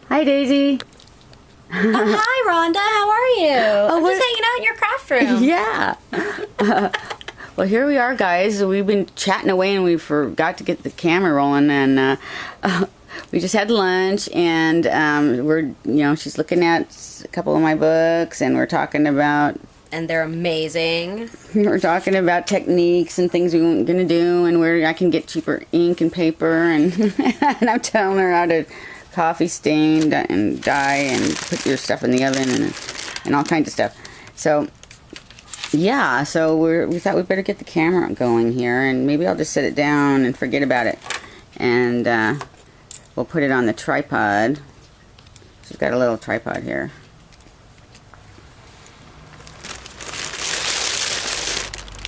Hi, Daisy. Oh, hi, Rhonda. How are you? I'm just hanging out in your craft room. Yeah. Well, here we are, guys. We've been chatting away, and we forgot to get the camera rolling, and we just had lunch, and she's looking at a couple of my books, and we're talking about. And they're amazing. We're talking about techniques and things we weren't going to do, and where I can get cheaper ink and paper, and and I'm telling her how to coffee stain and dye and put your stuff in the oven and all kinds of stuff. So yeah, so we thought we'd better get the camera going here, and maybe I'll just set it down and forget about it, and we'll put it on the tripod. She's got a little tripod here.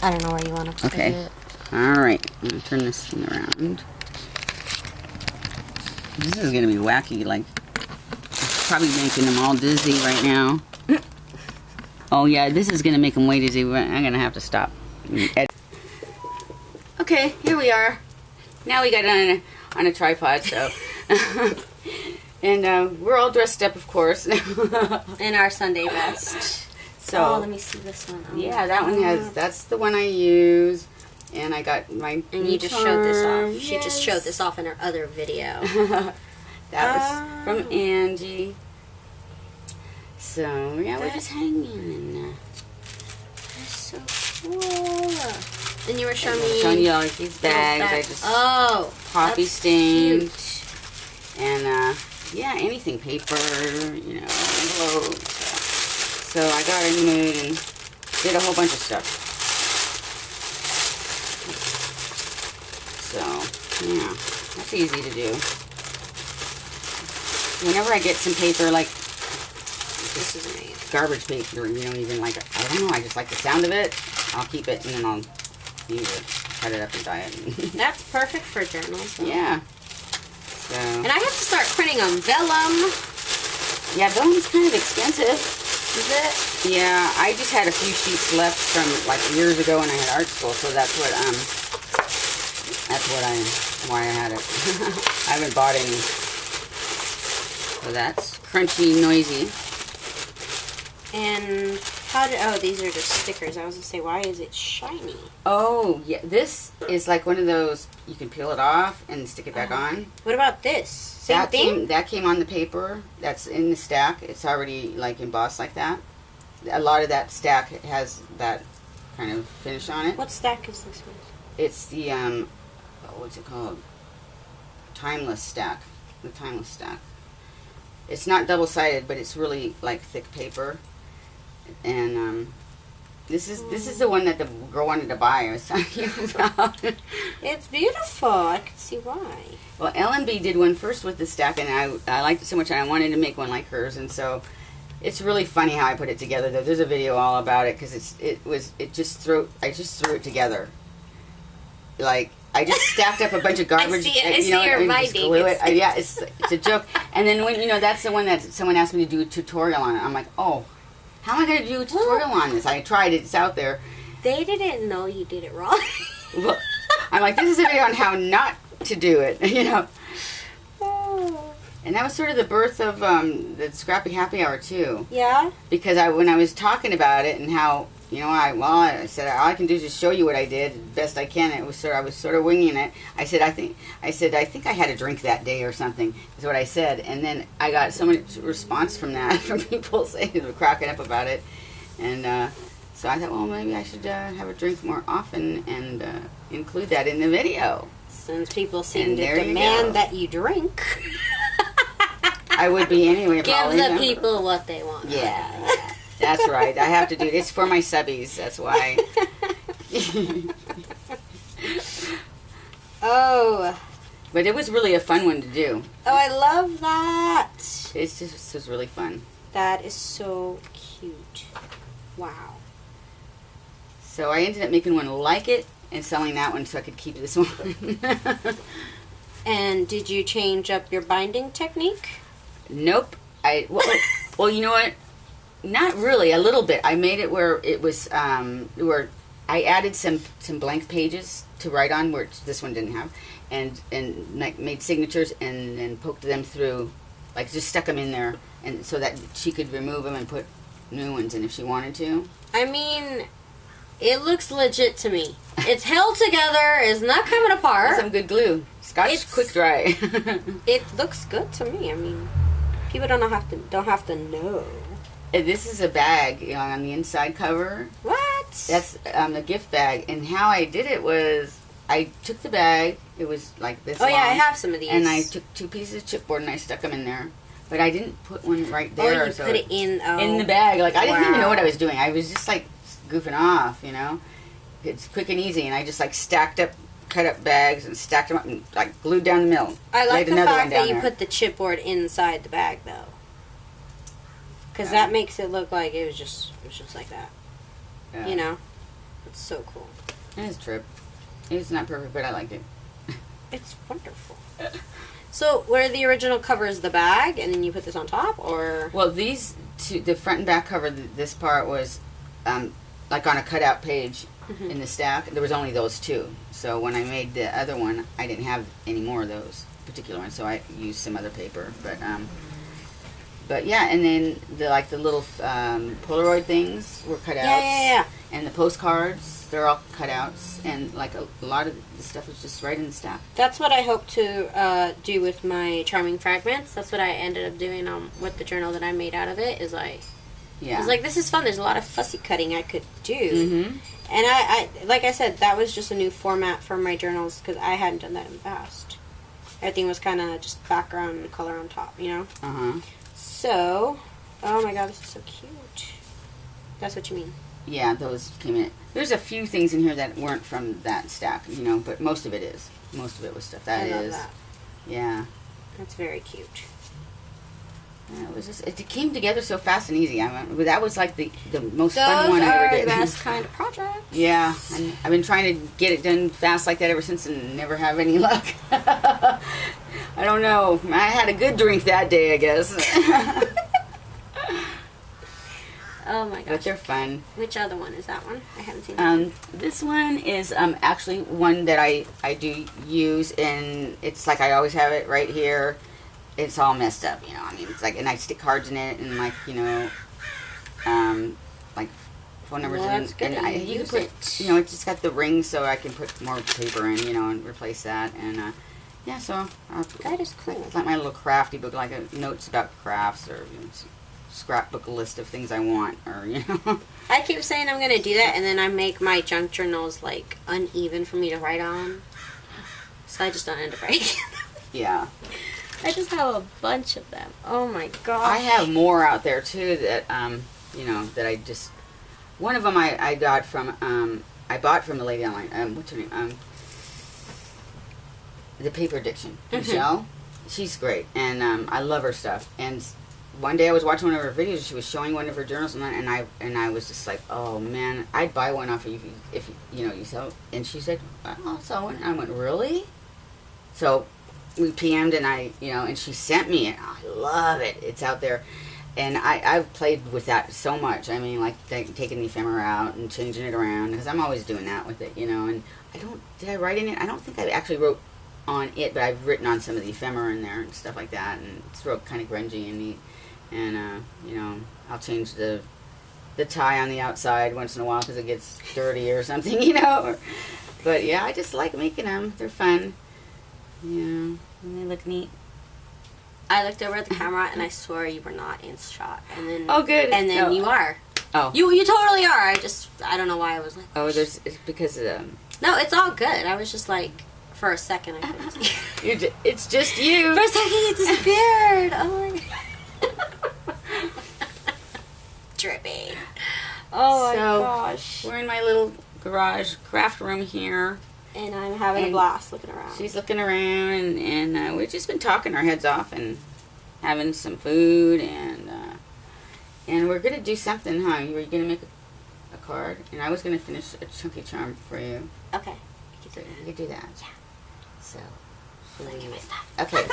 I don't know where you want to put it. Alright, I'm going to turn this thing around. This is going to be wacky, like, probably making them all dizzy right now. Oh yeah, this is going to make them way dizzy. I'm going to have to stop. Okay, here we are. Now we got it on a tripod, so. And we're all dressed up, of course. In our Sunday best. So, let me see this one. Oh, yeah, that one has, that's the one I use. And I got my And you just showed this off. Yes. She just showed this off in her other video. That was from Angie. So, yeah, we're just hanging. That's so cool. And you were showing me... Showing you all these bags. I just coffee stained. Cute. And, yeah, anything. Paper, envelopes. So I got in the mood and did a whole bunch of stuff. So, yeah, that's easy to do. Whenever I get some paper, like, This is amazing. Garbage paper, even like, I don't know, I just like the sound of it. I'll keep it and then I'll use it, cut it up and dye it. That's perfect for journals. Though. Yeah. So. And I have to start printing on vellum. Yeah, vellum's kind of expensive. Is it? Yeah, I just had a few sheets left from like years ago when I had art school, so that's why I had it. I haven't bought any. So that's crunchy, noisy. And these are just stickers. I was gonna say, why is it shiny? Oh, yeah, this is like one of those, you can peel it off and stick it back on. What about this? Same thing? That came on the paper. That's in the stack. It's already like embossed like that. A lot of that stack has that kind of finish on it. What stack is this one? It's the, what's it called? Timeless stack. The timeless stack. It's not double-sided, but it's really like thick paper. And this is the one that the girl wanted to buy. I was telling you about. It's beautiful. I could see why. Well, Ellen-B did one first with the stack, and I liked it so much, and I wanted to make one like hers. And so it's really funny how I put it together. Though there's a video all about it because I just threw it together. Like I just stacked up a bunch of garbage. I see your minding. Yeah, it's a joke. And then when that's the one that someone asked me to do a tutorial on it. I'm like, oh. How am I going to do a tutorial on this? I tried it. It's out there. They didn't know you did it wrong. Well, I'm like, this is a video on how not to do it, Oh. And that was sort of the birth of the Scrappy Happy Hour, too. Yeah? Because when I was talking about it and how, I said, all I can do is just show you what I did best I can. I was sort of winging it. I said, I think I had a drink that day or something, is what I said. And then I got so much response from that, from people saying, they were cracking up about it. And so I thought, well, maybe I should have a drink more often and include that in the video. Since people seem to demand that you drink. I would be anyway. Give the people what they want. Yeah. That's right. I have to do it. It's for my subbies. That's why. Oh. But it was really a fun one to do. Oh, I love that. It was really fun. That is so cute. Wow. So I ended up making one like it and selling that one so I could keep this one. And did you change up your binding technique? Nope. Well, you know what? Not really. A little bit. I made it where it was where I added some blank pages to write on, which this one didn't have, and made signatures and then poked them through like just stuck them in there, and so that she could remove them and put new ones in if she wanted to. I mean, it looks legit to me. It's held together. It's not coming apart. Some good glue. Scotch quick dry. It looks good to me. I mean, people don't have to know. This is a bag, you know, on the inside cover. What? That's the gift bag. And how I did it was, I took the bag. It was like this. Oh long, yeah, I have some of these. And I took 2 pieces of chipboard and I stuck them in there. But I didn't put one right there. Oh, you put it in the bag. Like I didn't even know what I was doing. I was just like goofing off, you know. It's quick and easy, and I just like cut up bags and stacked them up and like glued down the middle. I like the fact that you put the chipboard inside the bag though, because that makes it look like it was just like that. Yeah. You know, it's so cool. It is a trip. It's not perfect, but I like it. It's wonderful. So, were the original covers the bag, and then you put this on top, or? Well, these two, the front and back cover, this part was like on a cutout page in the stack. There was only those 2. So when I made the other one, I didn't have any more of those particular ones, so I used some other paper. But yeah, and then the little Polaroid things were cutouts. Yeah. And the postcards, they're all cutouts, and like a lot of the stuff was just right in the stack. That's what I hope to do with my Charming Fragments. That's what I ended up doing with the journal that I made out of it. I was like, this is fun. There's a lot of fussy cutting I could do. Mm-hmm. And I like I said, that was just a new format for my journals because I hadn't done that in the past. Everything was kind of just background and color on top, you know? Uh-huh. So, oh my god, this is so cute. That's what you mean. Yeah, those came in. There's a few things in here that weren't from that stack, you know, but most of it is. Most of it was stuff that I love that. Yeah. That's very cute. It came together so fast and easy. That was like the most fun one I ever did. Those are the best kind of projects. Yeah, and I've been trying to get it done fast like that ever since and never have any luck. I don't know. I had a good drink that day, I guess. Oh my gosh. But they're fun. Which other one is that one? I haven't seen that. This one is actually one that I do use, and it's like I always have it right here. It's all messed up, you know. I mean, it's like, and I stick cards in it, and like, you know, like phone numbers in. And you can put, you know, it's just got the rings, so I can put more paper in, you know, and replace that. And yeah, so that is cool. It's like my little crafty book, like notes about crafts or you know, scrapbook list of things I want, or you know. I keep saying I'm gonna do that, and then I make my junk journals like uneven for me to write on, so I just don't end up writing. Yeah. I just have a bunch of them. Oh my gosh. I have more out there too that you know, that I just, one of them I got from I bought from the lady online. What's her name? The Paper Addiction, Michelle. She's great, and I love her stuff. And one day I was watching one of her videos. She was showing one of her journals, and I was just like, oh man, I'd buy one off of you if you know you sell. And she said, well, I'll sell one. And I went, really? So we PM'd, and and she sent me it. I love it. It's out there. And I've played with that so much. I mean, like taking the ephemera out and changing it around, because I'm always doing that with it, you know. And did I write in it? I don't think I actually wrote on it, but I've written on some of the ephemera in there and stuff like that. And it's real kind of grungy and neat. And, you know, I'll change the tie on the outside once in a while because it gets dirty or something, you know. But, yeah, I just like making them. They're fun. Yeah, and they look neat. I looked over at the camera and I swore you were not in shot. And then, oh, good. And then you are. Oh. You totally are. I don't know why I was like. Oh, it's because No, it's all good. I was just like, for a second I couldn't see. It's just you. For a second you disappeared. Oh my god. Trippy. Oh my gosh. We're in my little garage craft room here. And I'm having a blast looking around. She's looking around, and we've just been talking our heads off and having some food, and we're going to do something, huh? You were going to make a card, and I was going to finish a chunky charm for you. Okay. So you could do that. Yeah. So. Let me get my stuff. Okay.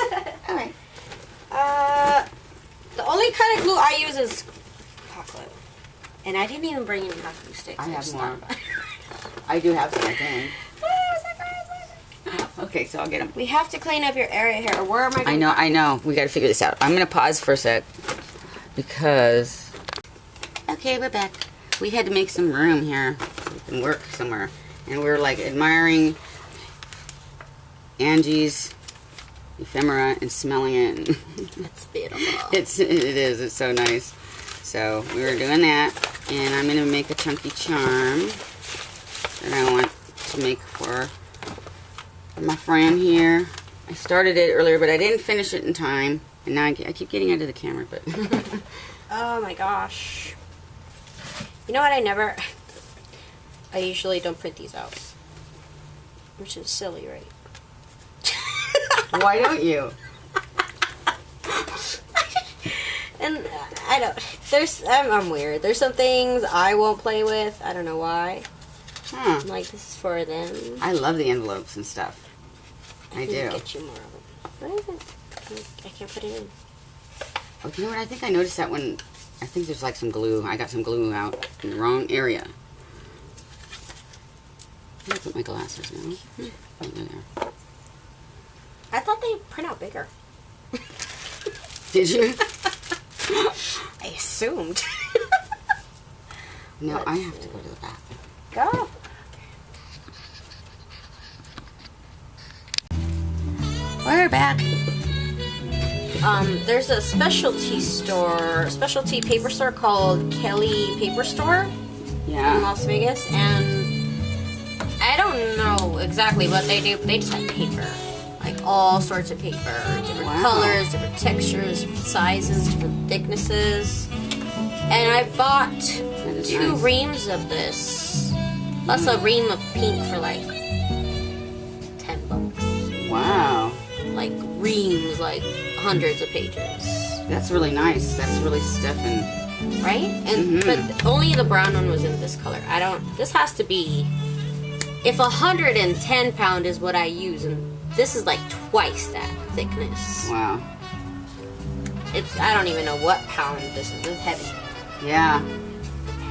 All right. The only kind of glue I use is hot glue. And I didn't even bring any hot glue sticks. I have more. I do have some, I think. Okay, so I'll get them. We have to clean up your area here. Where am I going? I know. We got to figure this out. I'm going to pause for a sec because... Okay, we're back. We had to make some room here so we can work somewhere. And we're like admiring Angie's ephemera and smelling it. It's beautiful. It is. It's so nice. So we were doing that. And I'm going to make a chunky charm that I want to make for my friend here. I started it earlier, but I didn't finish it in time. And now I keep getting out of the camera, but... Oh my gosh. You know what, I usually don't print these out. Which is silly, right? Why don't you? And I don't, I'm weird. There's some things I won't play with. I don't know why. Huh. I'm like, this is for them. I love the envelopes and stuff. I do. Get you more of them. What is it? I can't put it in. Oh, you know what? I think I noticed that when... I think there's like some glue. I got some glue out in the wrong area. I'm gonna put my glasses now. Right there. I thought they print out bigger. Did you? I assumed. No, I have to go to the bathroom. Go. We're back. There's a specialty paper store called Kelly Paper Store in Las Vegas, and I don't know exactly what they do, but they just have paper. Like all sorts of paper, different colors, different textures, different sizes, different thicknesses. And I bought 2 reams of this, plus a ream of pink for like $10. Wow. Like reams, like hundreds of pages. That's really nice. That's really stiffened. Right? And but only the brown one was in this color. This has to be, if 110 pound is what I use, and this is like twice that thickness. Wow. I don't even know what pound this is. It's heavy. Yeah.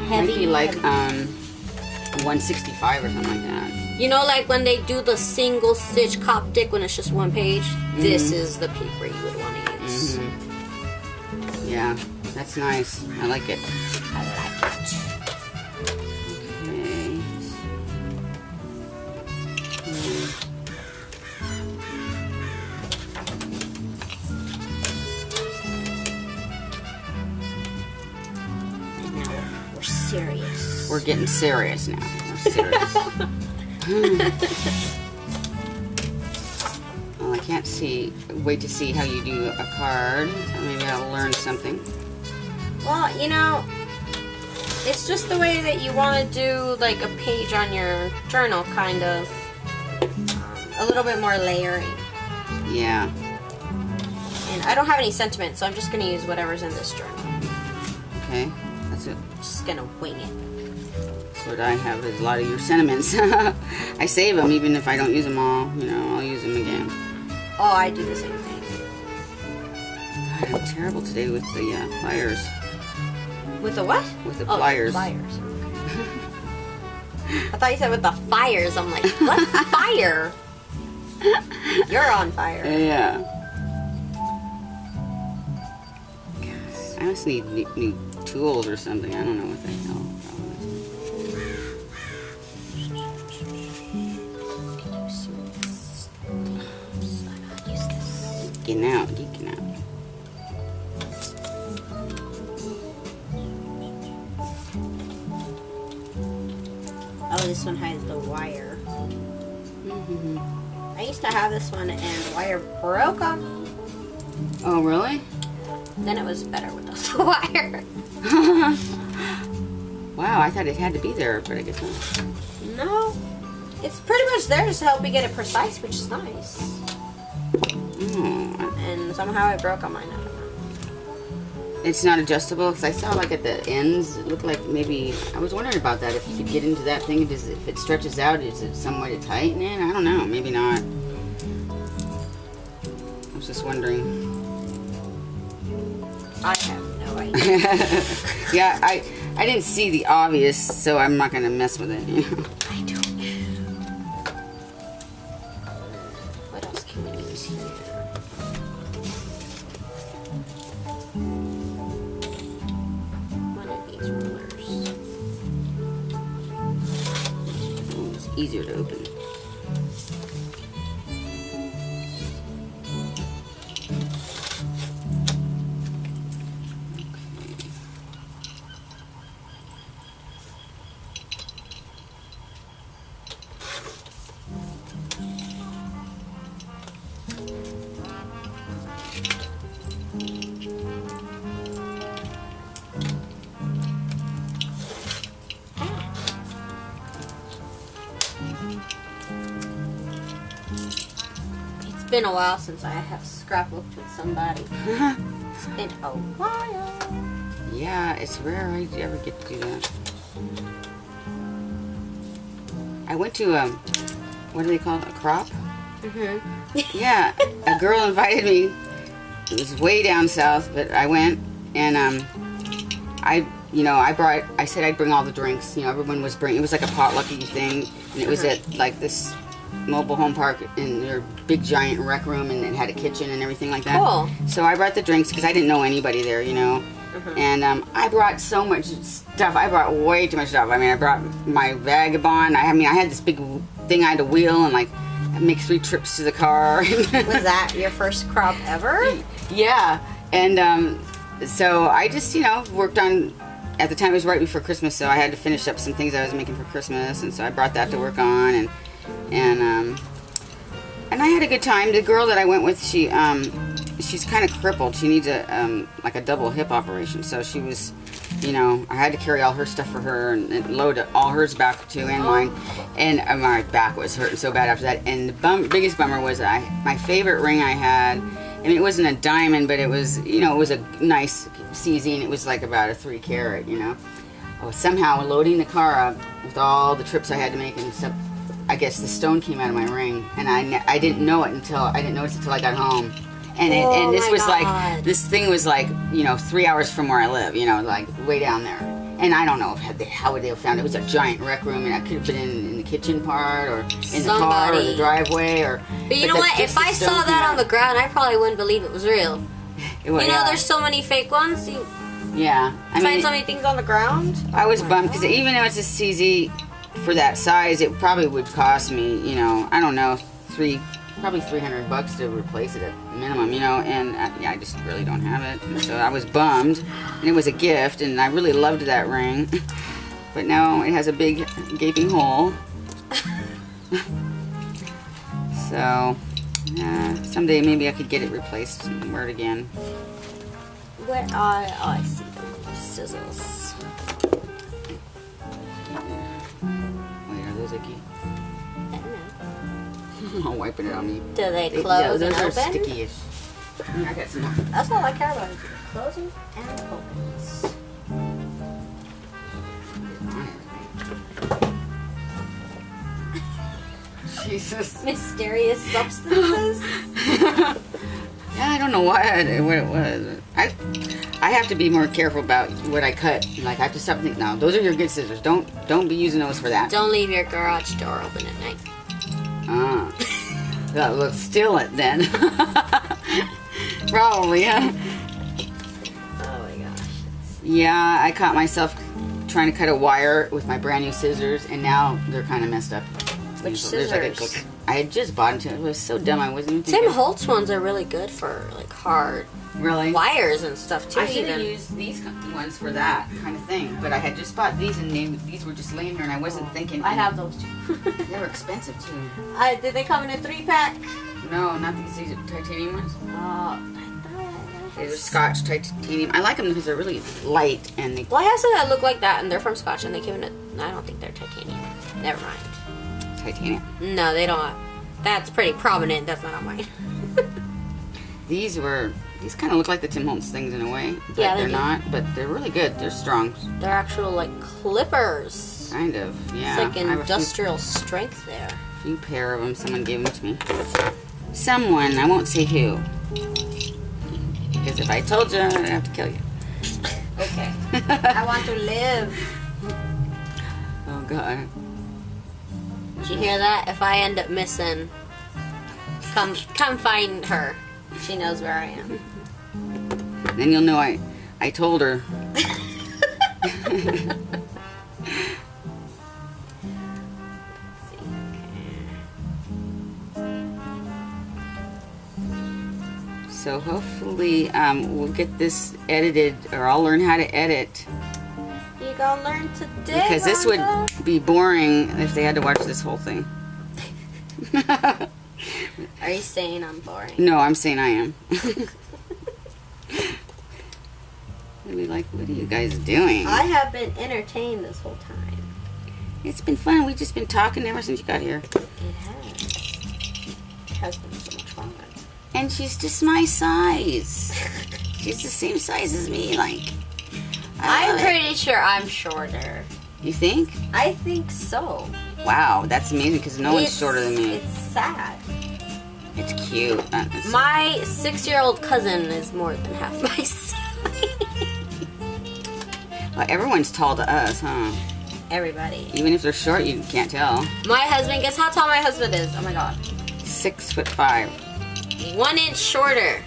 Heavy. Might be like 165 or something like that. You know, like when they do the single stitch Coptic when it's just one page, this is the paper you would want to use. Yeah, that's nice. I like it. I like it. And now we're serious. We're getting serious now. We're serious. Well, I can't wait to see how you do a card. Maybe I'll learn something. Well, you know, it's just the way that you want to do like a page on your journal, kind of. A little bit more layering. Yeah. And I don't have any sentiment, so I'm just going to use whatever's in this journal. Okay, that's it. Just going to wing it. What I have is a lot of your sentiments. I save them even if I don't use them all. You know, I'll use them again. Oh, I do the same thing. God, I'm terrible today with the pliers. With the what? With the pliers. Pliers. I thought you said with the fires. I'm like, what fire? You're on fire. Yeah. I must need new tools or something. I don't know what the hell. Geeking out. Oh, this one has the wire. I used to have this one and the wire broke on me. Oh, really? Then it was better without the wire. Wow, I thought it had to be there, but I guess not. No. It's pretty much there just to help you get it precise, which is nice. And somehow it broke on mine. I don't know. It's not adjustable because I saw like at the ends it looked like maybe I was wondering about that, if you could get into that thing, if it stretches out, is it some way to tighten it? I don't know, maybe not. I was just wondering. I have no idea. Yeah, I didn't see the obvious, so I'm not gonna mess with it, you know. I don't. toolies here. One of these rulers. Oh, it's easier to open. It's been a while since I have scrapbooked with somebody. It's been a while. Yeah, it's rare I ever get to do that. I went to, what do they call it, a crop? Mm-hmm. Yeah, a girl invited me. It was way down south, but I went, and I said I'd bring all the drinks. You know, everyone was bringing. It was like a potlucky thing, and it was at like this mobile home park in their big giant rec room, and it had a kitchen and everything like that. Cool. So I brought the drinks because I didn't know anybody there, you know. And I brought so much stuff. I brought way too much stuff. I mean, I brought my vagabond. I had this big thing I had to wheel and like make 3 trips to the car. Was that your first crop ever? Yeah. And so I just, worked on, at the time it was right before Christmas, so I had to finish up some things I was making for Christmas, and so I brought that to work on, and I had a good time. The girl that I went with, she's kind of crippled. She needs a double hip operation, so she was, I had to carry all her stuff for her and load all hers back too, and mine, and my back was hurting so bad after that. And the biggest bummer was my favorite ring I had. I mean, it wasn't a diamond, but it was, it was a nice CZ, and it was like about a 3 carat, Oh, somehow loading the car up with all the trips I had to make and stuff, I guess the stone came out of my ring, and I didn't know it until I got home. And this thing was like, 3 hours from where I live, like way down there. And I don't know how would they have found it. It was a giant rec room, and I could have been in the kitchen part, or in the car, or the driveway, or. But you know what? If I saw that on the ground, I probably wouldn't believe it was real. There's so many fake ones. Yeah, I find so many things on the ground. I was bummed because even though it's a CZ for that size, it probably would cost me, I don't know, probably $300 to replace it at minimum, and I just really don't have it. And so I was bummed, and it was a gift, and I really loved that ring, but now it has a big gaping hole. So someday maybe I could get it replaced and wear it again. Where I see them scissors. Wait, are those icky? I'm wiping it on me. Do they close and open? Those are sticky-ish. I got some more. That's all I care about. Closes and opens. Jesus. Mysterious substances? Yeah, I don't know what it was. I have to be more careful about what I cut. Like, I have to stop thinking, no, those are your good scissors. Don't be using those for that. Don't leave your garage door open at night. That looks still it then. Probably, yeah. Oh my gosh. Yeah, I caught myself trying to cut a wire with my brand new scissors, and now they're kind of messed up. Which scissors? I had just bought into it. It was so dumb. I wasn't even thinking. Tim Holtz ones are really good for like hard wires and stuff too. I should have used these ones for that kind of thing, but I had just bought these, and these were just laying there, and I wasn't thinking. I have those too. They were expensive too. Did they come in a 3-pack? No, not these. These are titanium ones. They're Scotch titanium. I like them because they're really light and they. Well, I have some that look like that, and they're from Scotch, and they came in a. I don't think they're titanium. Never mind. Titanium. No, they don't. That's pretty prominent. That's not on mine. These kind of look like the Tim Holtz things in a way. But yeah, they're not. But they're really good. They're strong. They're actual like clippers. Kind of. Yeah. It's like industrial strength there. A few pair of them. Someone gave them to me. Someone. I won't say who. Because if I told you, I'd have to kill you. Okay. I want to live. Oh God. Did you hear that? If I end up missing, Come find her. She knows where I am. Then you'll know I told her. So hopefully we'll get this edited, or I'll learn how to edit. You gonna learn today, because this would be boring if they had to watch this whole thing. Are you saying I'm boring? No, I'm saying I am. What are you guys doing? I have been entertained this whole time. It's been fun. We've just been talking ever since you got here. It has. It has been so much fun. And she's just my size. She's the same size as me. Like, I'm pretty sure I'm shorter. You think? I think so. Wow, that's amazing because no one's shorter than me. It's sad. It's cute. My 6-year-old cousin is more than half my size. Well, everyone's tall to us, huh? Everybody. Even if they're short, you can't tell. My husband, guess how tall my husband is? Oh my god. 6'5". 1 inch shorter.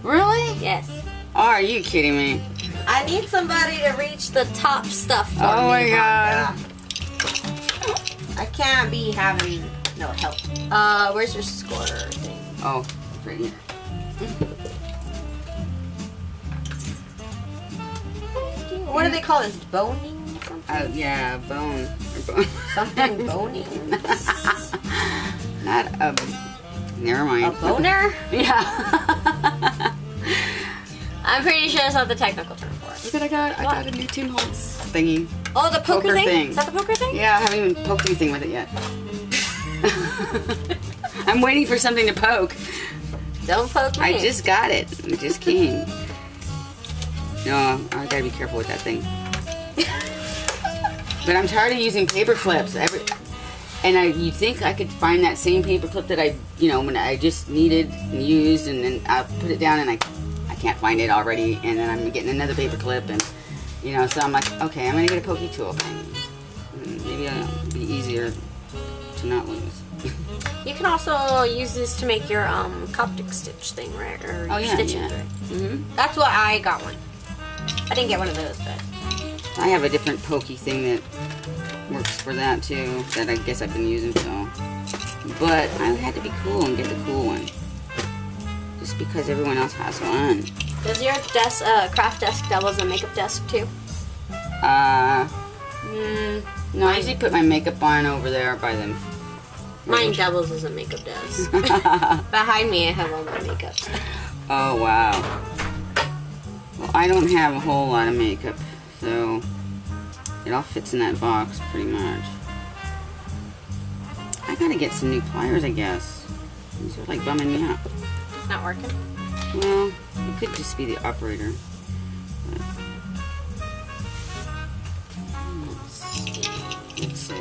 Really? Yes. Are you kidding me? I need somebody to reach the top stuff for me. Oh my god. I can't be having no help. Where's your scorer thing? Oh, it's right here. What do they call this? Boning? Something? Oh yeah, bone. Something boning. Not a. Never mind. A boner? Yeah. I'm pretty sure that's not the technical term for it. Look what I got a new Tim Holtz thingy. Oh, the poker thing? thing? Is that the poker thing? Yeah, I haven't even poked anything with it yet. I'm waiting for something to poke. Don't poke me. I just got it. It just came. No, I gotta be careful with that thing. But I'm tired of using paper clips. You think I could find that same paper clip that when I just needed and used, and then I put it down and I can't find it already, and then I'm getting another paper clip, and so I'm like, okay, I'm gonna get a pokey tool thing. Maybe it'll be easier to not lose. You can also use this to make your Coptic stitch thing, right? Or stitching, right? Mm-hmm. That's what I got one. I didn't get one of those, but I have a different pokey thing that works for that too, that I guess I've been using, so. But I had to be cool and get the cool one. Just because everyone else has one. Does your desk, craft desk double as a makeup desk too? No, I usually put my makeup on over there by them. Mine doubles as a makeup desk. Behind me I have all my makeup. Oh wow. Well, I don't have a whole lot of makeup, so it all fits in that box pretty much. I gotta get some new pliers, I guess. These are like bumming me out. Not working? Well, it could just be the operator. But let's see.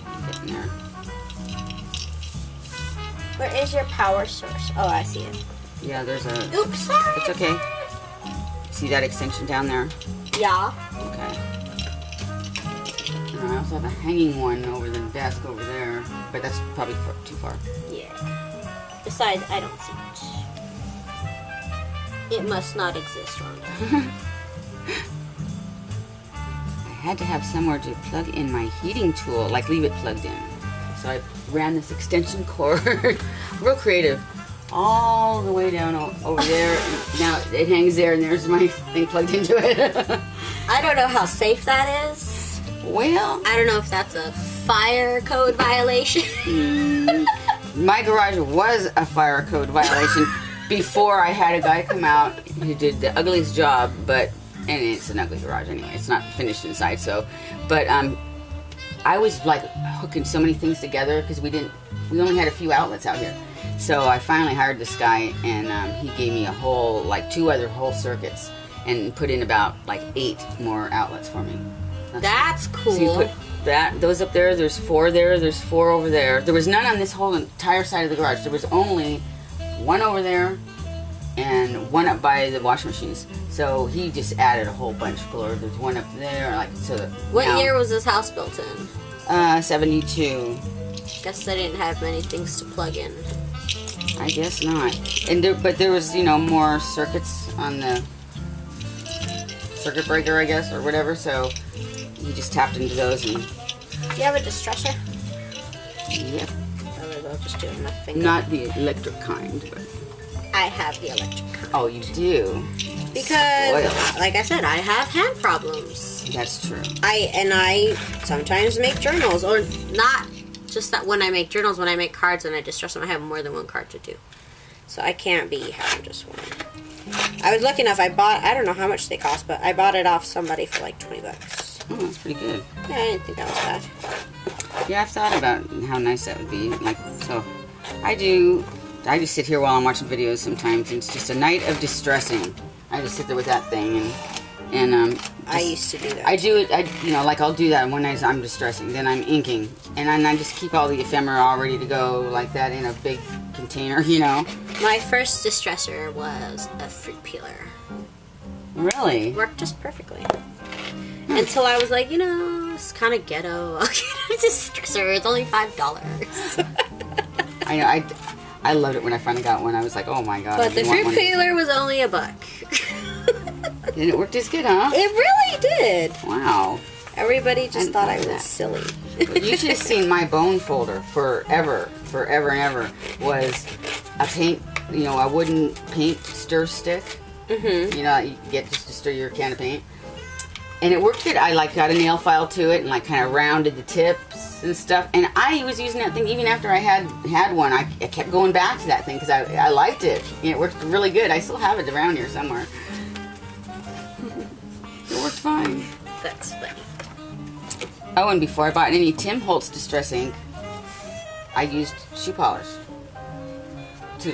I'm getting there. Where is your power source? Oh, I see it. Yeah, there's a... Oops, sorry. It's okay. See that extension down there? Yeah. Okay. And I also have a hanging one over the desk over there, but that's probably too far. Yeah. Besides, I don't see it. It must not exist, Rhonda. I had to have somewhere to plug in my heating tool, like leave it plugged in. So I ran this extension cord, real creative, all the way down over there. Now it hangs there, and there's my thing plugged into it. I don't know how safe that is. Well, I don't know if that's a fire code violation. My garage was a fire code violation before I had a guy come out who did the ugliest job, and it's an ugly garage anyway. It's not finished inside, so, but I was like hooking so many things together because we only had a few outlets out here. So I finally hired this guy, and he gave me a whole, like 2 other whole circuits, and put in about like 8 more outlets for me. That's cool. So you put those up there, there's 4 there, there's 4 over there. There was none on this whole entire side of the garage. There was only 1 over there and 1 up by the washing machines. So he just added a whole bunch more. There's 1 up there, like so. What year was this house built in? 72. Guess they didn't have many things to plug in. I guess not. But there was, more circuits on the circuit breaker, I guess, or whatever. So you just tapped into those and. Do you have a distresser? Yeah. I'll just do it with my finger. Not the electric kind, but. I have the electric kind. Oh, you do. Because, like I said, I have hand problems. That's true. I sometimes make journals, or not just that when I make journals, when I make cards and I distress them, I have more than one card to do. So I can't be having just one. I was lucky enough, I don't know how much they cost, but I bought it off somebody for like $20. Oh, that's pretty good. Yeah, I didn't think that was bad. Yeah, I've thought about how nice that would be. So I just sit here while I'm watching videos sometimes, and it's just a night of distressing. I just sit there with that thing and I used to do that. I do it. I'll do that one night I'm distressing. Then I'm inking, and I just keep all the ephemera all ready to go like that in a big container. My first distresser was a fruit peeler. Really? It worked just perfectly. Until I was like, it's kind of ghetto. I'll get a distresser. It's only $5. I know. I loved it when I finally got one. I was like, oh my god. But the fruit peeler was only $1. And it worked as good, huh? It really did. Wow. Everybody just thought I was silly. You should have seen my bone folder forever and ever was a paint, a wooden paint stir stick. Mm-hmm. You get just to stir your can of paint. And it worked good. I got a nail file to it and kind of rounded the tips and stuff. And I was using that thing even after I had one. I kept going back to that thing because I liked it. It worked really good. I still have it around here somewhere. It worked fine. That's funny. Oh, and before I bought any Tim Holtz Distress ink, I used shoe polish to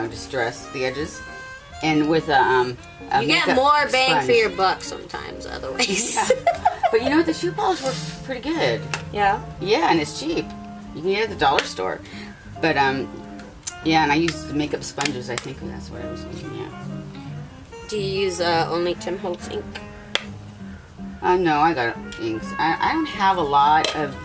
distress the edges. And with a you get more bang for your buck sometimes otherwise. Yeah. But the shoe polish works pretty good. Yeah? Yeah, and it's cheap. You can get it at the dollar store. But, yeah, and I used the makeup sponges. I think that's what I was using, yeah. Do you use only Tim Holtz ink? No, I got inks. I don't have a lot of,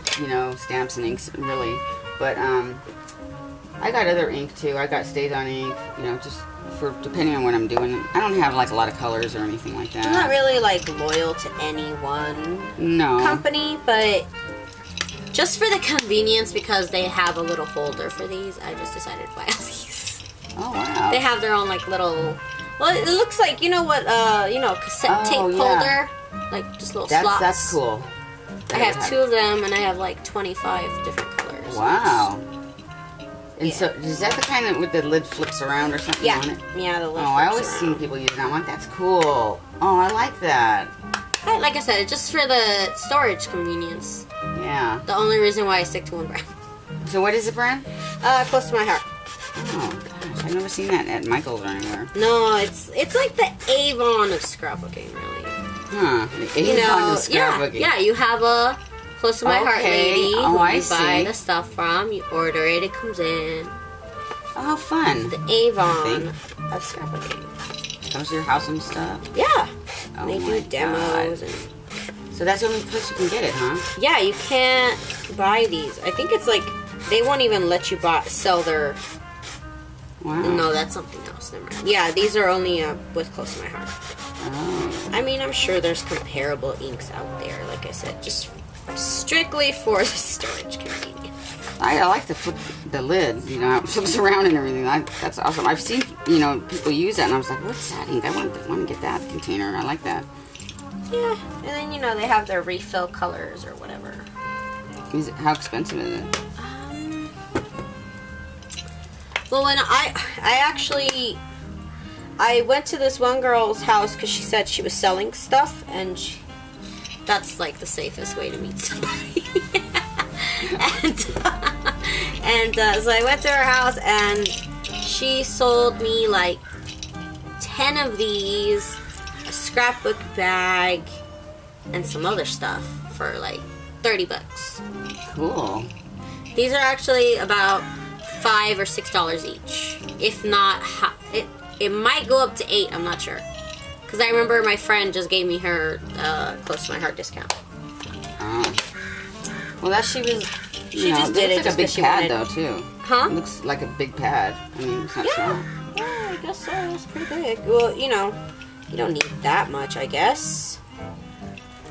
stamps and inks, really. But, I got other ink, too. I got Stays On ink, just for depending on what I'm doing. I don't have, a lot of colors or anything like that. I'm not really, loyal to any one company, but just for the convenience, because they have a little holder for these, I just decided to buy all these. Oh, wow. They have their own, little... Well, it looks like, cassette tape holder. Just little slots. That's cool. I have 2 of them, and I have 25 different colors. Wow. And so, is that the kind with the lid flips around or something on it? Yeah, the lid flips I always around. see people using that. I'm like, that's cool. Oh, I like that. Like I said, it's just for the storage convenience. Yeah. The only reason why I stick to one brand. So what is the brand? Close to My Heart. Oh, gosh. I've never seen that at Michael's or anywhere. No, it's like the Avon of scrapbooking, really. Huh. The Avon of scrapbooking. Yeah, you have a Close to My Heart lady who you buy see. the stuff from. You order it, it comes in. Oh, fun. The Avon of scrapbooking. Comes to your house and stuff? Yeah. Oh, they do demos. And so that's the only place you can get it, huh? yeah, you can't buy these. I think it's they won't even let you sell their... Wow. No, that's something else. Never mind. Yeah, these are only with Close to My Heart. Oh. I mean, I'm sure there's comparable inks out there, like I said, just strictly for the storage convenience. I like the lid, how it flips around and everything. That's awesome. I've seen, people use that, and I was like, what's that ink? I want to get that container. I like that. Yeah, and then, they have their refill colors or whatever. How expensive is it? Well, when I went to this one girl's house because she said she was selling stuff, and that's the safest way to meet somebody. So I went to her house, and she sold me 10 of these, a scrapbook bag, and some other stuff for $30. Cool. These are actually about $5 or $6 each. If not, it might go up to $8. I'm not sure. Because I remember my friend just gave me her Close to My Heart discount. Oh. Well, she was. She just did it like a big pad, though, too. Huh? It looks like a big pad. I mean, it's not small. Yeah, I guess so. It's pretty big. Well, you know, you don't need that much, I guess.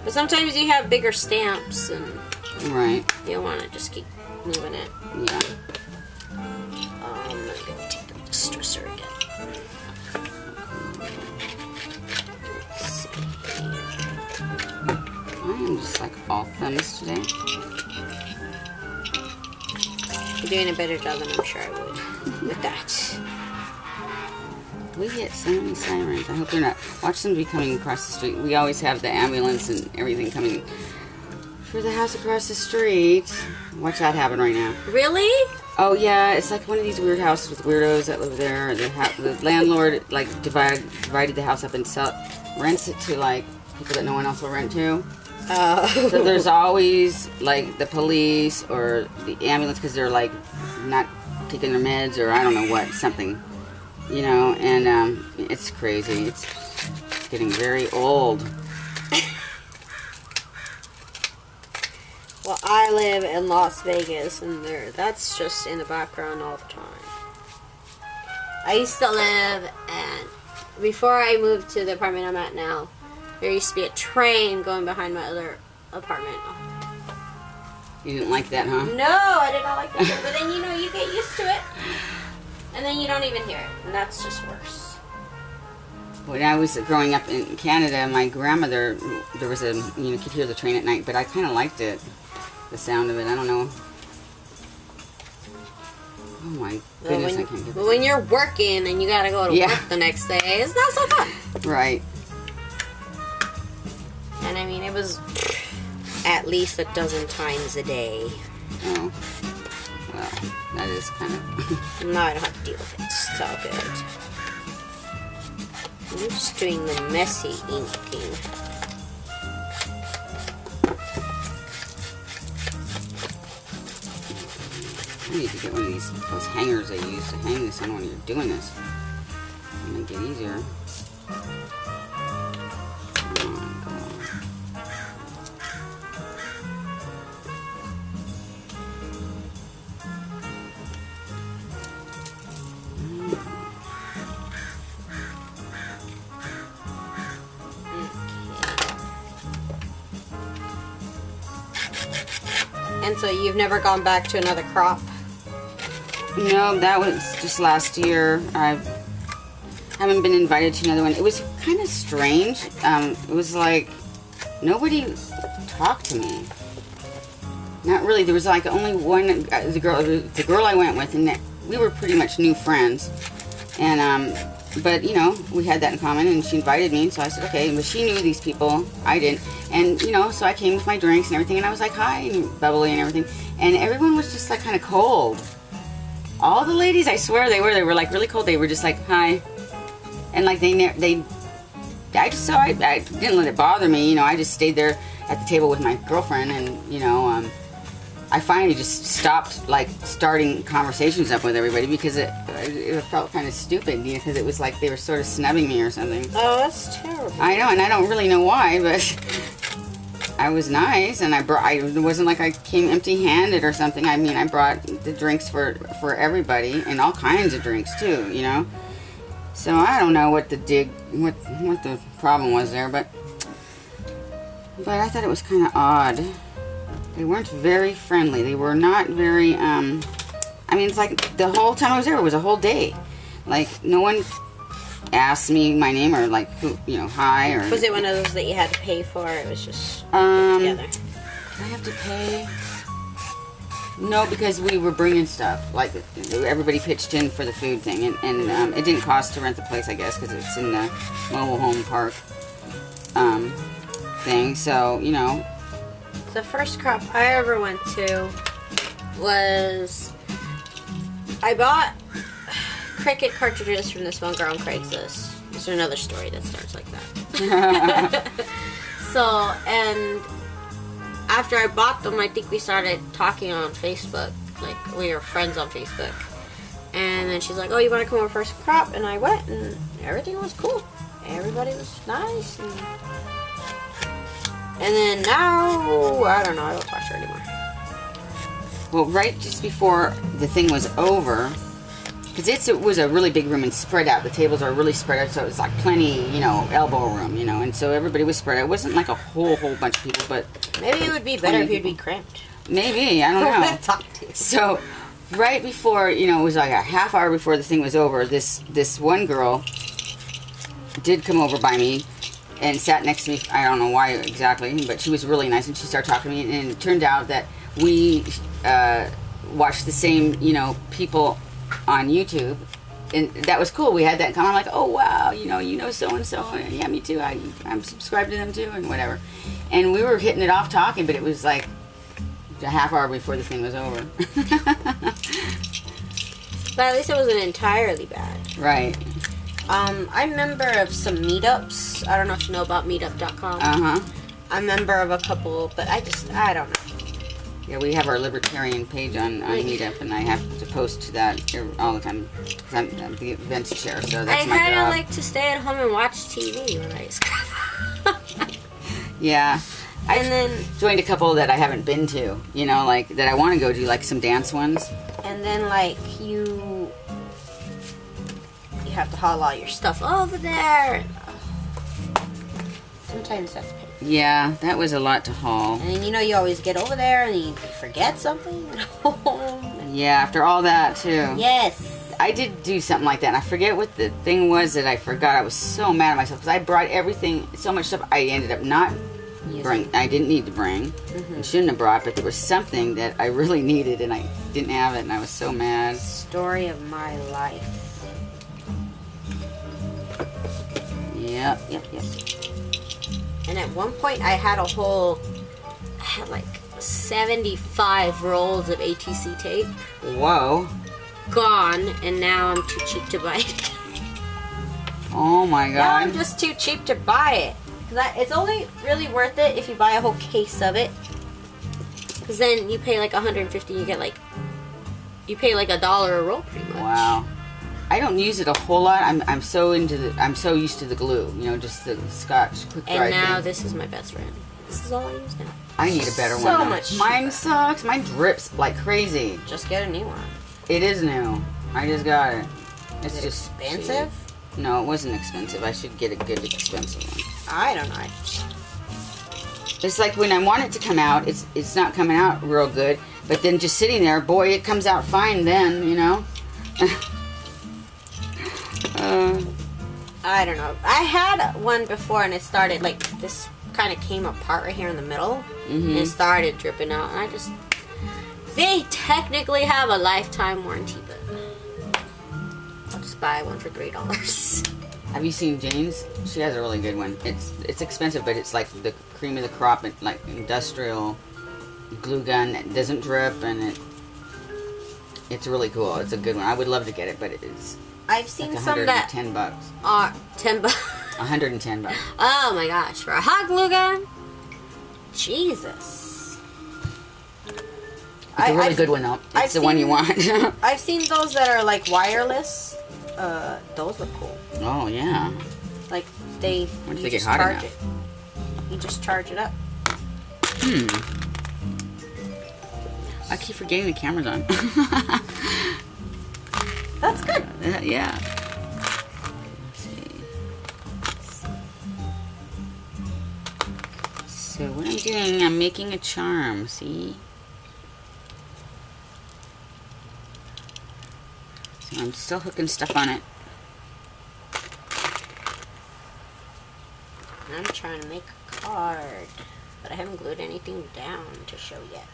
But sometimes you have bigger stamps and right. You want to just keep moving it. Yeah. I'm going to take the stressor again. Let's see. I am just like all thumbs today. You're doing a better job than I'm sure I would with that. We get so many sirens. I hope they're not. Watch them be coming across the street. We always have the ambulance and everything coming for the house across the street. Watch that happen right now. Really? Oh yeah, it's like one of these weird houses with weirdos that live there. The landlord like divided the house up and rents it to like people that no one else will rent to. Oh. So there's always like the police or the ambulance because they're like not taking their meds or I don't know what, something, you know, and it's crazy. It's getting very old. Well, I live in Las Vegas, and that's just in the background all the time. I used to live, and before I moved to the apartment I'm at now, there used to be a train going behind my other apartment. You didn't like that, huh? No, I did not like that. But then, you know, you get used to it, and then you don't even hear it, and that's just worse. When I was growing up in Canada, my grandmother, there was you could hear the train at night, but I kind of liked it. The sound of it, I don't know. Oh my goodness, I can't get But when you're working and you gotta go to work the next day, it's not so fun. Right. And I mean, it was at least a dozen times a day. Oh. Well, that is kind of... No, I don't have to deal with it. It's all good. I'm just doing the messy inking. I need to get one of those hangers they use to hang this on when you're doing this. It'll make it easier. Come on, go on. And so you've never gone back to another crop? No, that was just last year. I haven't been invited to another one. It was kind of strange. It was like nobody talked to me. Not really. There was like only one. The girl I went with, and we were pretty much new friends. And but you know, we had that in common, and she invited me. So I said, okay. But she knew these people. I didn't. And you know, so I came with my drinks and everything, and I was like, hi, and bubbly and everything. And everyone was just like kind of cold. All the ladies, I swear they were like really cold. They were just like, hi. And like I didn't let it bother me, you know. I just stayed there at the table with my girlfriend, and you know, I finally just stopped like starting conversations up with everybody because it felt kind of stupid, you know, because it was like they were sort of snubbing me or something. Oh, that's terrible. I know, and I don't really know why, but I was nice, and it wasn't like I came empty-handed or something. I mean, I brought the drinks for everybody, and all kinds of drinks too, you know. So I don't know what the problem was there, but I thought it was kind of odd. They weren't very friendly. They were not very. I mean, it's like the whole time I was there, it was a whole day. Like no one asked me my name or like who, you know, hi or. Was it one of those that you had to pay for? It was just together. Did I have to pay? No, because we were bringing stuff. Like everybody pitched in for the food thing, and it didn't cost to rent the place, I guess, because it's in the mobile home park thing. So you know. The first crop I ever went to was I bought cricket cartridges from this one girl on Craigslist. There's another story that starts like that. So, and after I bought them, I think we started talking on Facebook. Like, we were friends on Facebook. And then she's like, oh, you want to come over for some crop? And I went, and everything was cool. Everybody was nice. And then now, I don't know, I don't talk to her anymore. Well, right just before the thing was over, because it was a really big room and spread out. The tables are really spread out, so it was like plenty, you know, elbow room, you know, and so everybody was spread out. It wasn't like a whole bunch of people, but maybe it would be better if you'd be cramped. Maybe, I don't know. Talk to you. So, right before, you know, it was like a half hour before the thing was over, this one girl did come over by me and sat next to me. I don't know why exactly, but she was really nice, and she started talking to me, and it turned out that we watched the same, you know, people on YouTube, and that was cool. We had that in common. I'm like, oh wow, you know so and so, yeah, me too. I'm subscribed to them too, and whatever. And we were hitting it off talking, but it was like a half hour before the thing was over. But at least it wasn't entirely bad. Right. I'm a member of some meetups. I don't know if you know about meetup.com. Uh-huh. I'm a member of a couple, but I don't know. Yeah, we have our libertarian page on Meetup, and I have to post to that all the time. I'm the events chair, so that's my job. I kind of like to stay at home and watch TV when I Yeah. And then joined a couple that I haven't been to, you know, like that I want to go do, like some dance ones. And then like you have to haul all your stuff over there. Sometimes that's painful. Yeah, that was a lot to haul. And you know, you always get over there and you forget something at home. Yeah, after all that too. Yes. I did do something like that, and I forget what the thing was that I forgot. I was so mad at myself because I brought everything, so much stuff I ended up not bring. I didn't need to bring. I shouldn't have brought, but there was something that I really needed, and I didn't have it, and I was so mad. Story of my life. Yep. And at one point, I had like 75 rolls of ATC tape. Whoa. Gone, and now I'm too cheap to buy it. Oh my god. Now I'm just too cheap to buy it. It's only really worth it if you buy a whole case of it. Because then you pay like $150, you pay like $1 a roll pretty much. Wow. I don't use it a whole lot. I'm so used to the glue, you know, just the Scotch quick dry And now thing. this is my best friend. This is all I use now. I need a better one. So though. much cheaper. Mine sucks. Mine drips like crazy. Just get a new one. It is new. I just got it. It's Is it just expensive? cheap. No, it wasn't expensive. I should get a good expensive one. I don't know. It's like when I want it to come out, it's not coming out real good. But then just sitting there, boy, it comes out fine then, you know. I don't know. I had one before, and it started like this. Kind of came apart right here in the middle, and it started dripping out. And they technically have a lifetime warranty, but I'll just buy one for $3. Have you seen Jane's? She has a really good one. It's expensive, but it's like the cream of the crop, like industrial glue gun that doesn't drip, and it's really cool. It's a good one. I would love to get it, but it's I've seen like some that $110. are $10. $110. Oh my gosh, for a hot glue gun? Jesus. It's a really good one though. It's the one you want. I've seen those that are like wireless. Those look cool. Oh yeah. Like they. Once you they get just hot charge enough. it. You just charge it up. I keep forgetting the camera's on. That's good. Yeah. So what I'm doing, I'm making a charm, see? So I'm still hooking stuff on it. I'm trying to make a card, but I haven't glued anything down to show yet.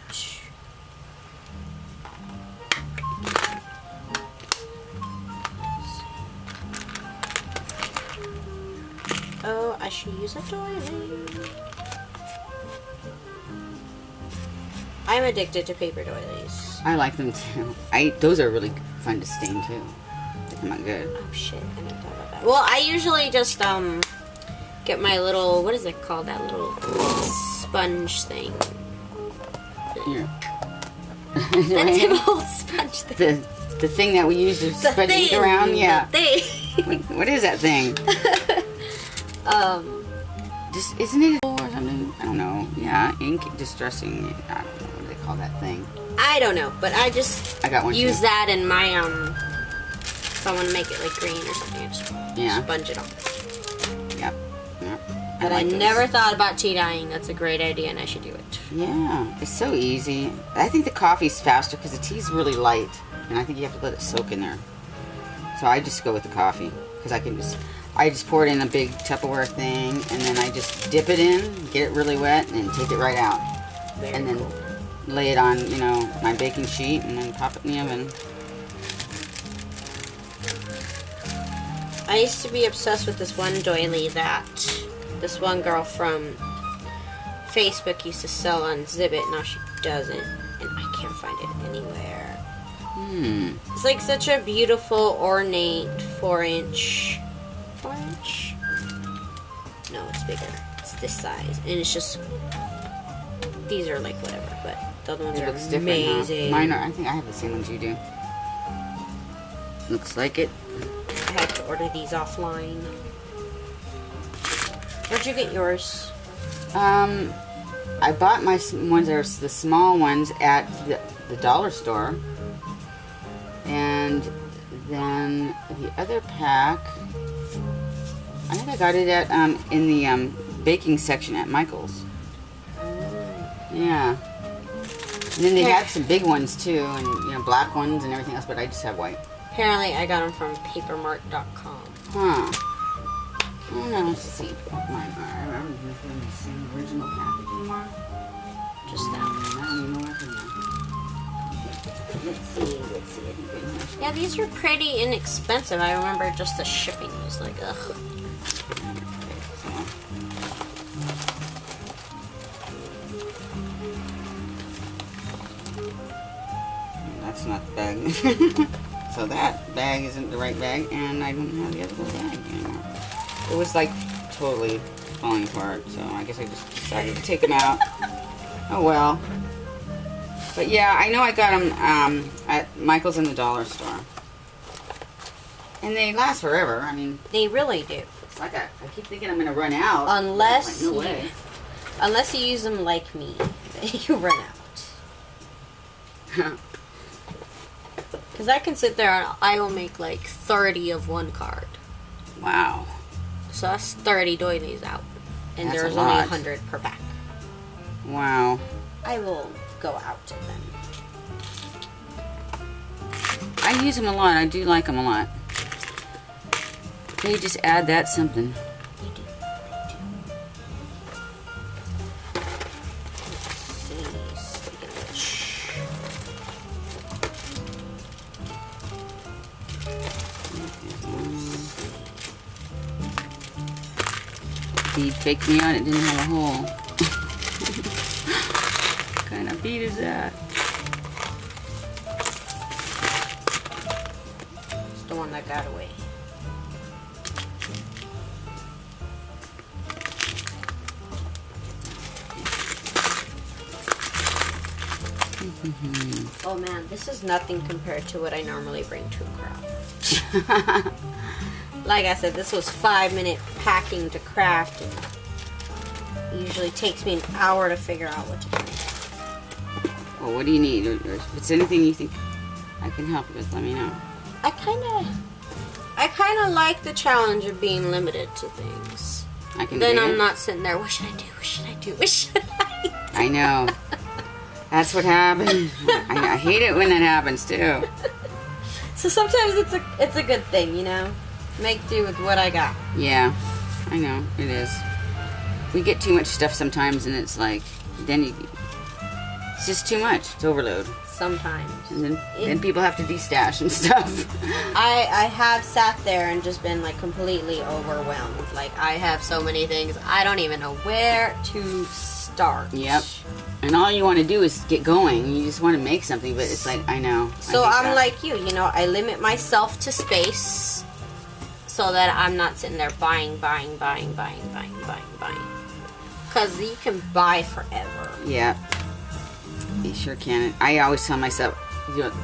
Oh, I should use a doily. I'm addicted to paper doilies. I like them too. Those are really fun to stain too. They come out good. Oh shit, I didn't thought about that. Well, I usually just get my little, what is it called? That little sponge thing. Here. That Tim Holtz sponge thing. The thing that we use to spread ink around? Yeah. What is that thing? Just, isn't it or something? I don't know. Yeah, ink distressing. I don't know what they call that thing. I I don't know, but I got one use too. that in my if I want to make it like green or something, I just sponge it on. Yep. But I never thought about tea dyeing. That's a great idea, and I should do it. Yeah, it's so easy. I think the coffee's faster because the tea's really light, and I think you have to let it soak in there. So I just go with the coffee because I just pour it in a big Tupperware thing, and then I just dip it in, get it really wet, and take it right out. And then lay it on, my baking sheet, and then pop it in the oven. I used to be obsessed with this one doily that this one girl from Facebook used to sell on Zibbit. Now she doesn't, and I can't find it anywhere. It's like such a beautiful, ornate 4-inch. 4-inch? No, it's bigger. It's this size, and it's just. These are like whatever, but the other ones are amazing. Huh? Mine are. I think I have the same ones you do. Looks like it. I had to order these offline. Where'd you get yours? I bought my ones that are the small ones at the dollar store, and then the other pack. I think I got it at in the baking section at Michael's. Yeah. And then they had some big ones too, and black ones and everything else, but I just have white. Apparently, I got them from papermart.com. Huh. Oh, no, let's see what mine are. I remember the same original packaging mark. Just that. I don't even know what Let's see. Yeah, these were pretty inexpensive. I remember just the shipping was like, ugh. That's not the bag. So that bag isn't the right bag, and I don't have the other bag anymore. It was like totally falling apart, so I guess I just decided to take them out. Oh well. But yeah, I know I got them at Michael's in the dollar store. And they last forever. I mean, they really do. It's like I keep thinking I'm going to run out. Unless like, no way. Unless you use them like me, you run out. Because I can sit there and I will make like 30 of one card. Wow. So that's 30 doilies out. And That's there's a only lot. 100 per pack. Wow. I will go out to them. I use them a lot. I do like them a lot. They just add that something. They do. Let's see. Speaking of which. Bead faked me out. It didn't have a hole. What kind of bead is that? It's the one that got away. Oh man, this is nothing compared to what I normally bring to a craft. Like I said, this was 5-minute packing to craft, and it usually takes me an hour to figure out what to do. Well, what do you need? Or if it's anything you think I can help you with, let me know. I kind of like the challenge of being limited to things. I can Then do I'm it. not sitting there, what should I do? What should I do? What should I do? I know. That's what happens. I hate it when that happens too. So sometimes it's a good thing, you know? Make do with what I got. Yeah, I know, it is. We get too much stuff sometimes, and it's like, it's just too much. It's overload. Sometimes. And then people have to destash and stuff. I have sat there and just been like completely overwhelmed. Like I have so many things, I don't even know where to start. Yep. And all you want to do is get going. You just want to make something, but it's like, I know. So I'm like you, I limit myself to space so that I'm not sitting there buying. Because you can buy forever. Yeah. You sure can. I always tell myself,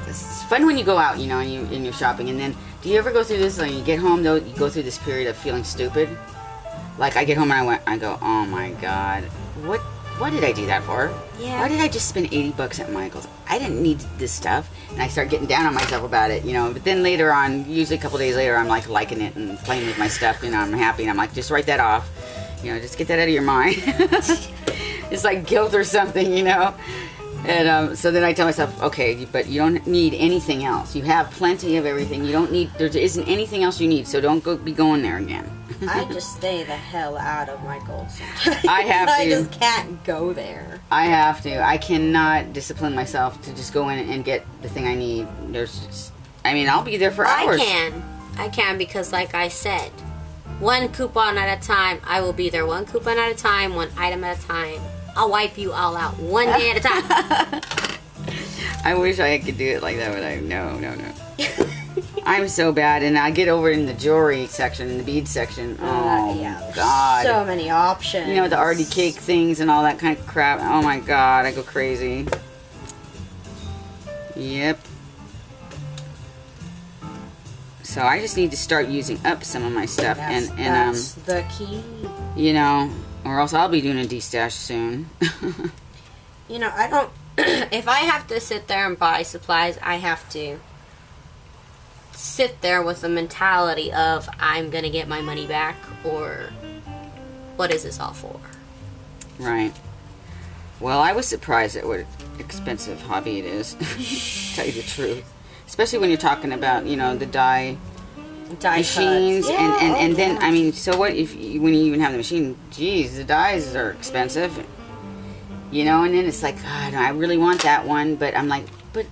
it's fun when you go out, and you're shopping, and then, do you ever go through this, when you get home, though, you go through this period of feeling stupid? Like, I get home and I go, oh my God, what what did I do that for? Yeah. Why did I just spend $80 at Michael's? I didn't need this stuff. And I start getting down on myself about it, you know. But then later on, usually a couple days later, I'm like liking it and playing with my stuff, you know, I'm happy. And I'm like, just write that off. You know, just get that out of your mind. It's like guilt or something, you know. And so then I tell myself, okay, but you don't need anything else. You have plenty of everything. You don't need, there isn't anything else you need, so don't be going there again. I just stay the hell out of Michael's. I have to. I just can't go there. I have to. I cannot discipline myself to just go in and get the thing I need. There's just, I mean, I'll be there for hours. I can because like I said, one coupon at a time. I will be there one coupon at a time, one item at a time. I'll wipe you all out one day at a time. I wish I could do it like that, but no. I'm so bad, and I get over in the jewelry section, in the bead section. Oh, yeah, God. So many options. You know, the arty cake things and all that kind of crap. Oh, my God. I go crazy. Yep. So I just need to start using up some of my stuff. That's the key. You know, or else I'll be doing a de-stash soon. You know, I don't... if I have to sit there and buy supplies, I have to sit there with the mentality of I'm going to get my money back, or what is this all for? Right. Well, I was surprised at what expensive hobby it is, to tell you the truth. Especially when you're talking about, you know, the dye machines. Yeah, and then, I mean, so what if when you even have the machine, geez, the dyes are expensive. You know, and then it's like, God, I really want that one, but I'm like, but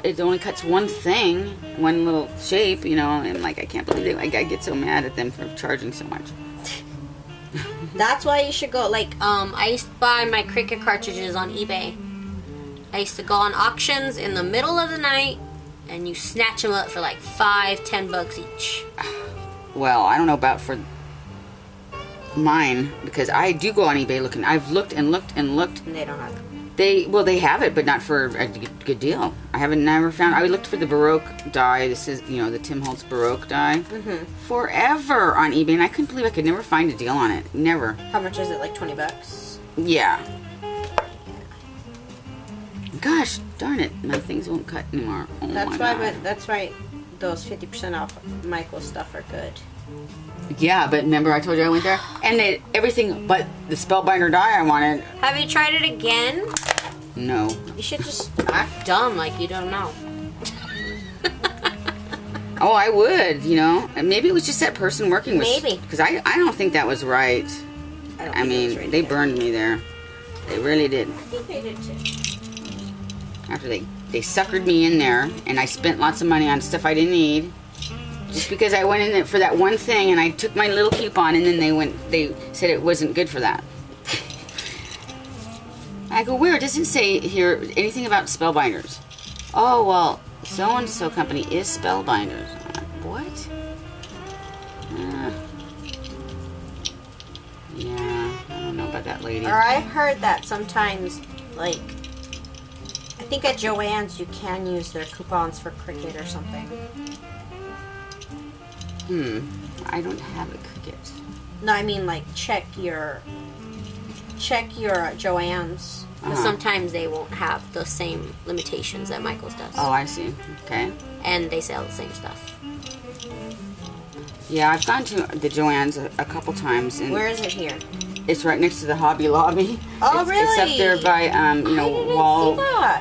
it only cuts one thing, one little shape, you know, and like, I can't believe it. Like, I get so mad at them for charging so much. That's why you should go, like, I used to buy my Cricut cartridges on eBay. I used to go on auctions in the middle of the night, and you snatch them up for like $5-10 each. Well, I don't know about for mine, because I do go on eBay looking. I've looked and looked and looked. And they don't have it. They have it, but not for a good deal. I haven't never found. I looked for the Baroque die. This is, you know, the Tim Holtz Baroque die. Forever on eBay, and I couldn't believe I could never find a deal on it. Never. How much is it? Like $20? Yeah. Gosh darn it, my things won't cut anymore. Oh That's my why. God. But that's why those 50% off Michael's stuff are good. Yeah, but remember I told you I went there, and everything but the spellbinder die I wanted. Have you tried it again? No. You should just act dumb like you don't know. Oh, I would, you know. Maybe it was just that person working with. Maybe. Because I don't think that was right. I mean, they burned me there. They really did. I think they did too. After they suckered me in there, and I spent lots of money on stuff I didn't need. Just because I went in there for that one thing, and I took my little coupon, and then they said it wasn't good for that. I go, where? It doesn't say here anything about spellbinders. Oh, well, so-and-so company is spellbinders. I'm like, what? Yeah, I don't know about that lady. Or I've heard that sometimes, like, I think at Joann's you can use their coupons for Cricut or something. I don't have a Cricut. No, I mean like check your Joann's. Because sometimes they won't have the same limitations that Michael's does. Oh, I see. Okay. And they sell the same stuff. Yeah, I've gone to the Joann's a couple times. And where is it here? It's right next to the Hobby Lobby. Oh, It's really? up there by, you know,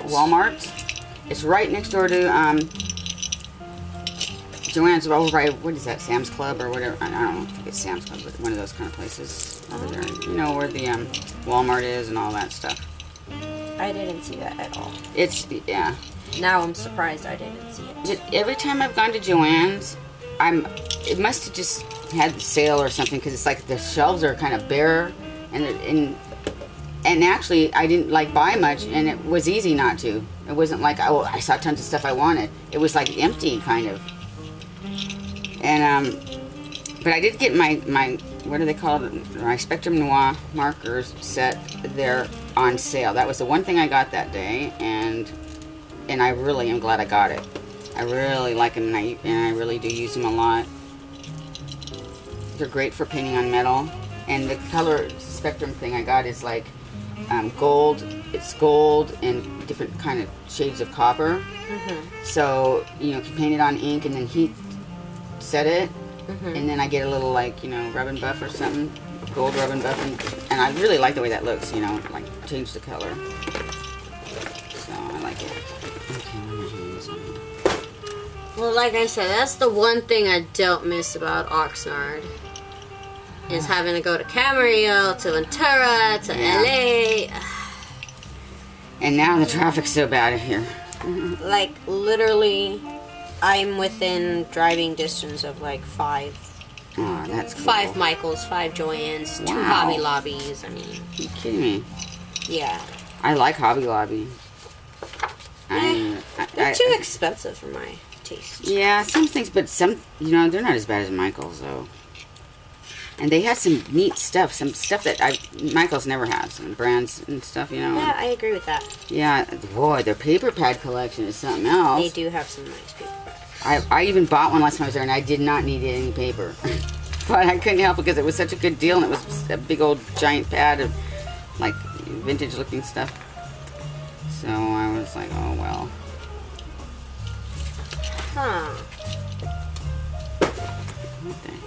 Walmart. It's right next door to Joann's, over by, what is that, Sam's Club or whatever? I don't think it's Sam's Club, but one of those kind of places over there. You know, where the Walmart is and all that stuff. I didn't see that at all. Yeah. Now I'm surprised I didn't see it. Every time I've gone to Joann's, it must have just had the sale or something, because it's like the shelves are kind of bare, and actually I didn't like buy much, and it was easy not to. It wasn't like, oh, I saw tons of stuff I wanted. It was like empty, kind of. And but I did get my what do they call it? My Spectrum Noir markers set there on sale. That was the one thing I got that day, and I really am glad I got it. I really like them, and I really do use them a lot. They're great for painting on metal, and the color spectrum thing I got is like, gold. It's gold and different kind of shades of copper. So, you know, you paint it on ink and then heat set it. And then I get a little, like, you know, rub and buff or something. Gold rub and buff. And I really like the way that looks, you know, like change the color. So I like it. Okay, I'm gonna do this one. Well, like I said, that's the one thing I don't miss about Oxnard. Is having to go to Camarillo, to Ventura, to LA. And now the traffic's so bad here. Like, literally, I'm within driving distance of like 5. Oh, that's cool. 5 Michaels, 5 Joann's, 2 Hobby Lobbies. I mean, are you kidding me? Yeah. I like Hobby Lobby. They're too expensive for my taste. Yeah, some things, but some, you know, they're not as bad as Michaels, though. And they had some neat stuff, some stuff that Michaels never has, some brands and stuff, you know. Yeah, I agree with that. Yeah, boy, their paper pad collection is something else. They do have some nice paper pads. I even bought one last time I was there, and I did not need any paper. But I couldn't help it because it was such a good deal, and it was a big old giant pad of, like, vintage-looking stuff. So I was like, oh, well. Huh. What the hell?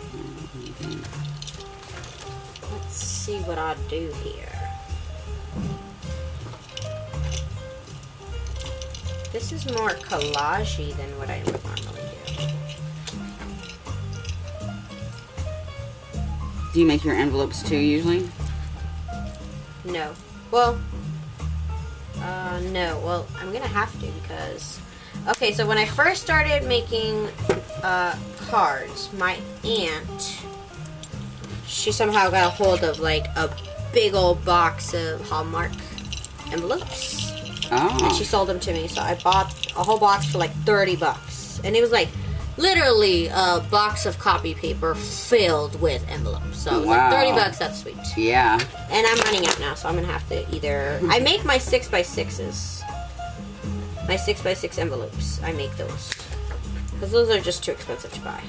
Let's see what I do here. This is more collage-y than what I would normally do. Do you make your envelopes too, usually? No. Well, no. Well, I'm gonna have to because... Okay, so when I first started making cards, my aunt... She somehow got a hold of like a big old box of Hallmark envelopes. Oh. And she sold them to me. So I bought a whole box for like $30. And it was like literally a box of copy paper filled with envelopes. So it was like $30, that's sweet. Yeah. And I'm running out now, so I'm gonna have to either... I make my 6x6s. My 6x6 envelopes. I make those. Because those are just too expensive to buy.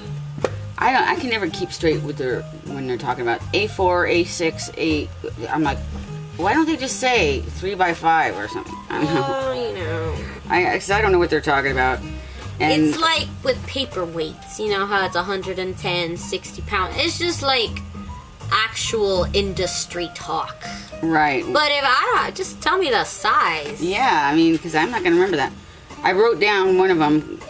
I can never keep straight with when they're talking about A4, A6, A. I'm like, why don't they just say 3x5 or something? I don't know. Oh, you know. Because I don't know what they're talking about. And It's like with paperweights. You know how it's 110, 60 pounds. It's just like actual industry talk. right. But if I don't, just tell me the size. Yeah, I mean, because I'm not going to remember that. I wrote down one of them.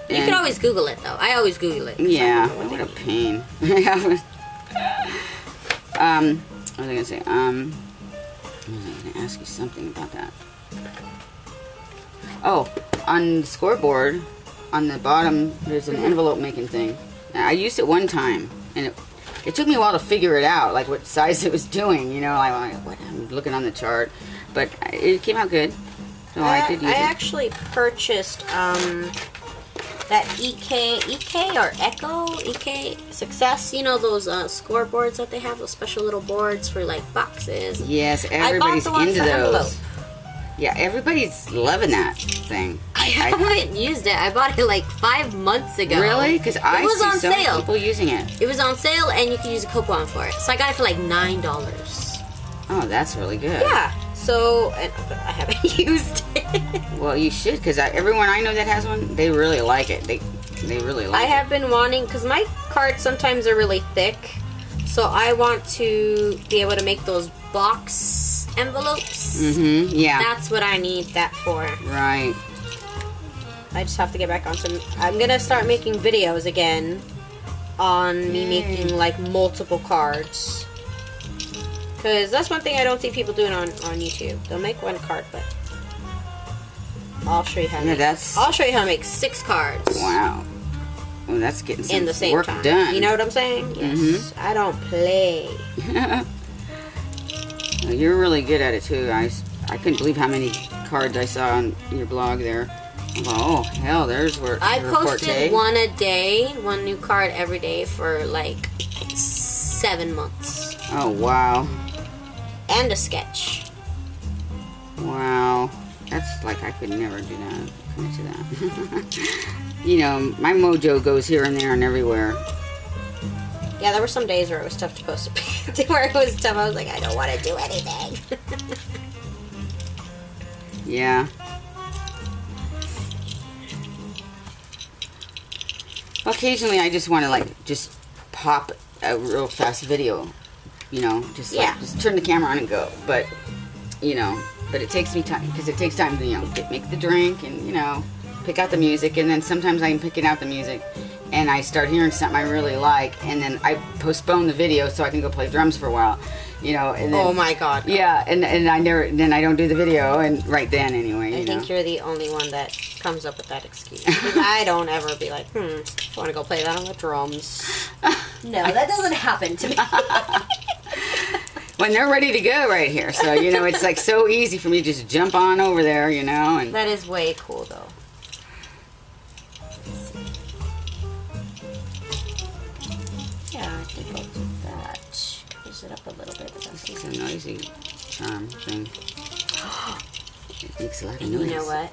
You can always Google it, though. I always Google it. Yeah, what a pain. What was I gonna say? I was gonna ask you something about that. Oh, on the scoreboard, on the bottom, there's an envelope making thing. Now, I used it one time, and it took me a while to figure it out, like what size it was doing. You know, I'm looking on the chart, but it came out good. So I did use it. I actually purchased that EK or EK Success, you know those scoreboards that they have, those special little boards for like boxes. Yes, everybody's into those. Envelope. Yeah, everybody's loving that thing. I haven't used it. I bought it like 5 months ago. Really? Because I was see on so many sale. people using it. It was on sale, and you can use a coupon for it. So I got it for like $9. Oh, that's really good. Yeah. So, but I haven't used it. Well, you should, because everyone I know that has one, they really like it. They really like it. I have been wanting, because my cards sometimes are really thick, so I want to be able to make those box envelopes. Mm-hmm, yeah. That's what I need that for. Right. I just have to get back on some... I'm going to start making videos again on me making, like, multiple cards. Because that's one thing I don't see people doing on YouTube. They'll make one card, but I'll show you how to I'll show you how to make 6 cards. Wow. Well, that's getting some in the same work time. done. You know what I'm saying? Yes. I don't play. Well, you're really good at it, too. I couldn't believe how many cards I saw on your blog there. Oh, hell, there's where I posted one a day, one new card every day for like 7 months. Oh, wow. And a sketch. Wow. That's like, I could never do that. Commit to that. You know, my mojo goes here and there and everywhere. Yeah, there were some days where it was tough to post a picture, where it was tough. I was like, I don't want to do anything. Yeah. Occasionally, I just want to like just pop a real fast video, you know, just like just turn the camera on and go. But you know, but it takes me time because it takes time to make the drink and pick out the music, and then sometimes I'm picking out the music and I start hearing something I really like, and then I postpone the video so I can go play drums for a while, and then, oh my god. Yeah, and I don't do the video and right then anyway. I think you're the only one that comes up with that excuse. I don't ever be like, I want to go play that on the drums. No, that doesn't happen to me. When they're ready to go right here, so it's like so easy for me to just jump on over there, and that is way cool though. Yeah, I think I'll do that. Close it up a little bit. It's a noisy charm thing. It makes a lot of noise. You know what?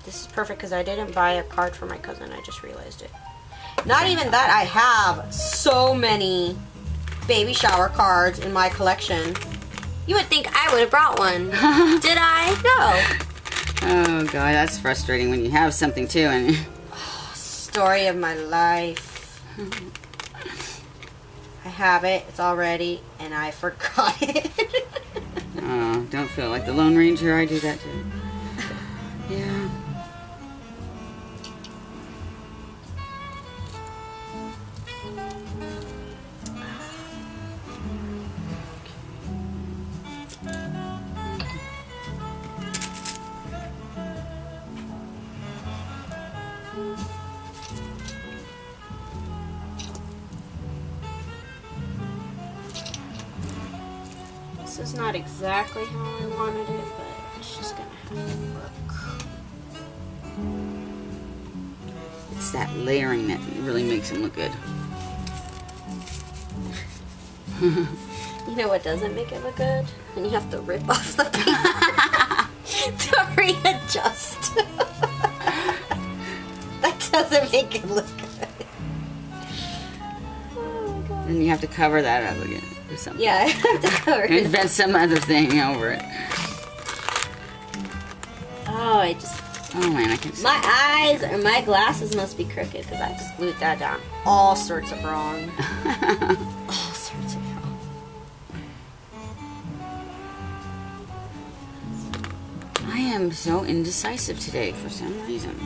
This is perfect because I didn't buy a card for my cousin. I just realized it. Not even that. I have so many baby shower cards in my collection. You would think I would have brought one. Did I? No. Oh god, that's frustrating when you have something too and story of my life. I have it. It's all ready, and I forgot it. Oh, don't feel like the Lone Ranger. I do that too. Yeah. This is not exactly how I wanted it, but it's just gonna have to work. It's that layering that really makes them look good. You know what doesn't make it look good? And you have to rip off the paper to readjust. That doesn't make it look good. Oh my god. And you have to cover that up again. Something. Yeah, I have to cover it. Invent some other thing over it. Oh, oh man, I can see. My eyes or my glasses must be crooked because I just glued that down. All sorts of wrong. All sorts of wrong. I am so indecisive today for some reason.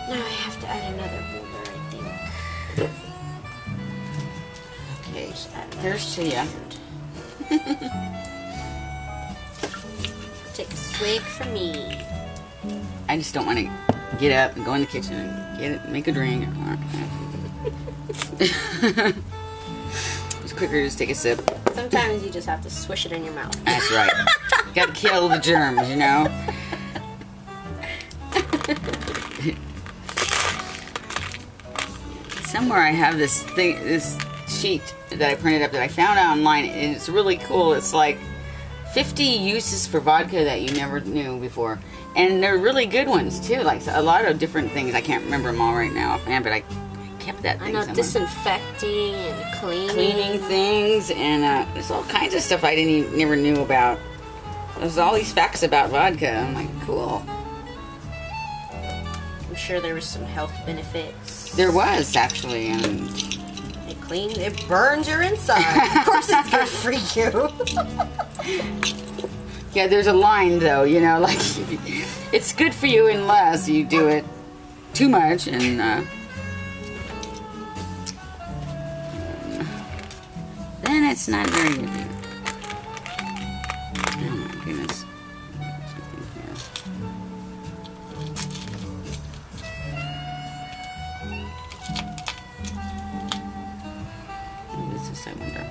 Now I have to add another ruler, I think. Okay, there's to ya. Take a swig for me. I just don't want to get up and go in the kitchen and get it, make a drink. It's quicker to just take a sip. Sometimes you just have to swish it in your mouth. That's right. Gotta kill the germs, Somewhere I have this thing, this sheet that I printed up that I found online, and it's really cool. It's like 50 uses for vodka that you never knew before, and they're really good ones too. Like a lot of different things. I can't remember them all right now offhand, but I kept that thing. I know, somewhere. Disinfecting and Cleaning things, and there's all kinds of stuff I never knew about. There's all these facts about vodka. I'm like, cool. I'm sure there was some health benefits. There was, actually. It burns your inside. Of course it's good for you. Yeah, there's a line, though, like, it's good for you unless you do it too much, and, then it's not very good for you. Oh, my goodness. Something here. What is this, I wonder?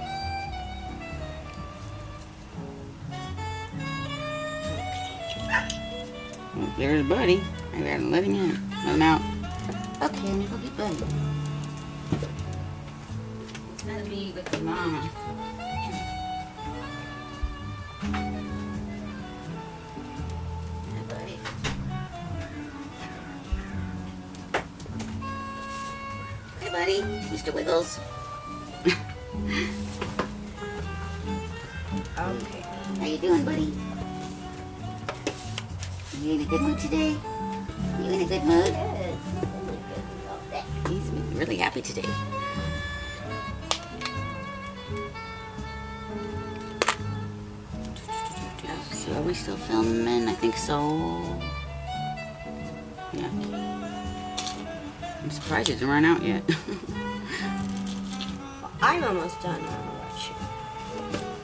Well, there's Buddy. I gotta let him in. Let him out. Okay, I'm gonna go get Buddy. Gotta be with the mama. buddy? Mr. Wiggles. Okay. How you doing, buddy? You in a good mood today? You in a good mood? He's really happy today. So are we still filming? I think so. Yeah. I'm surprised it didn't run out yet. Well, I'm almost done. I don't know about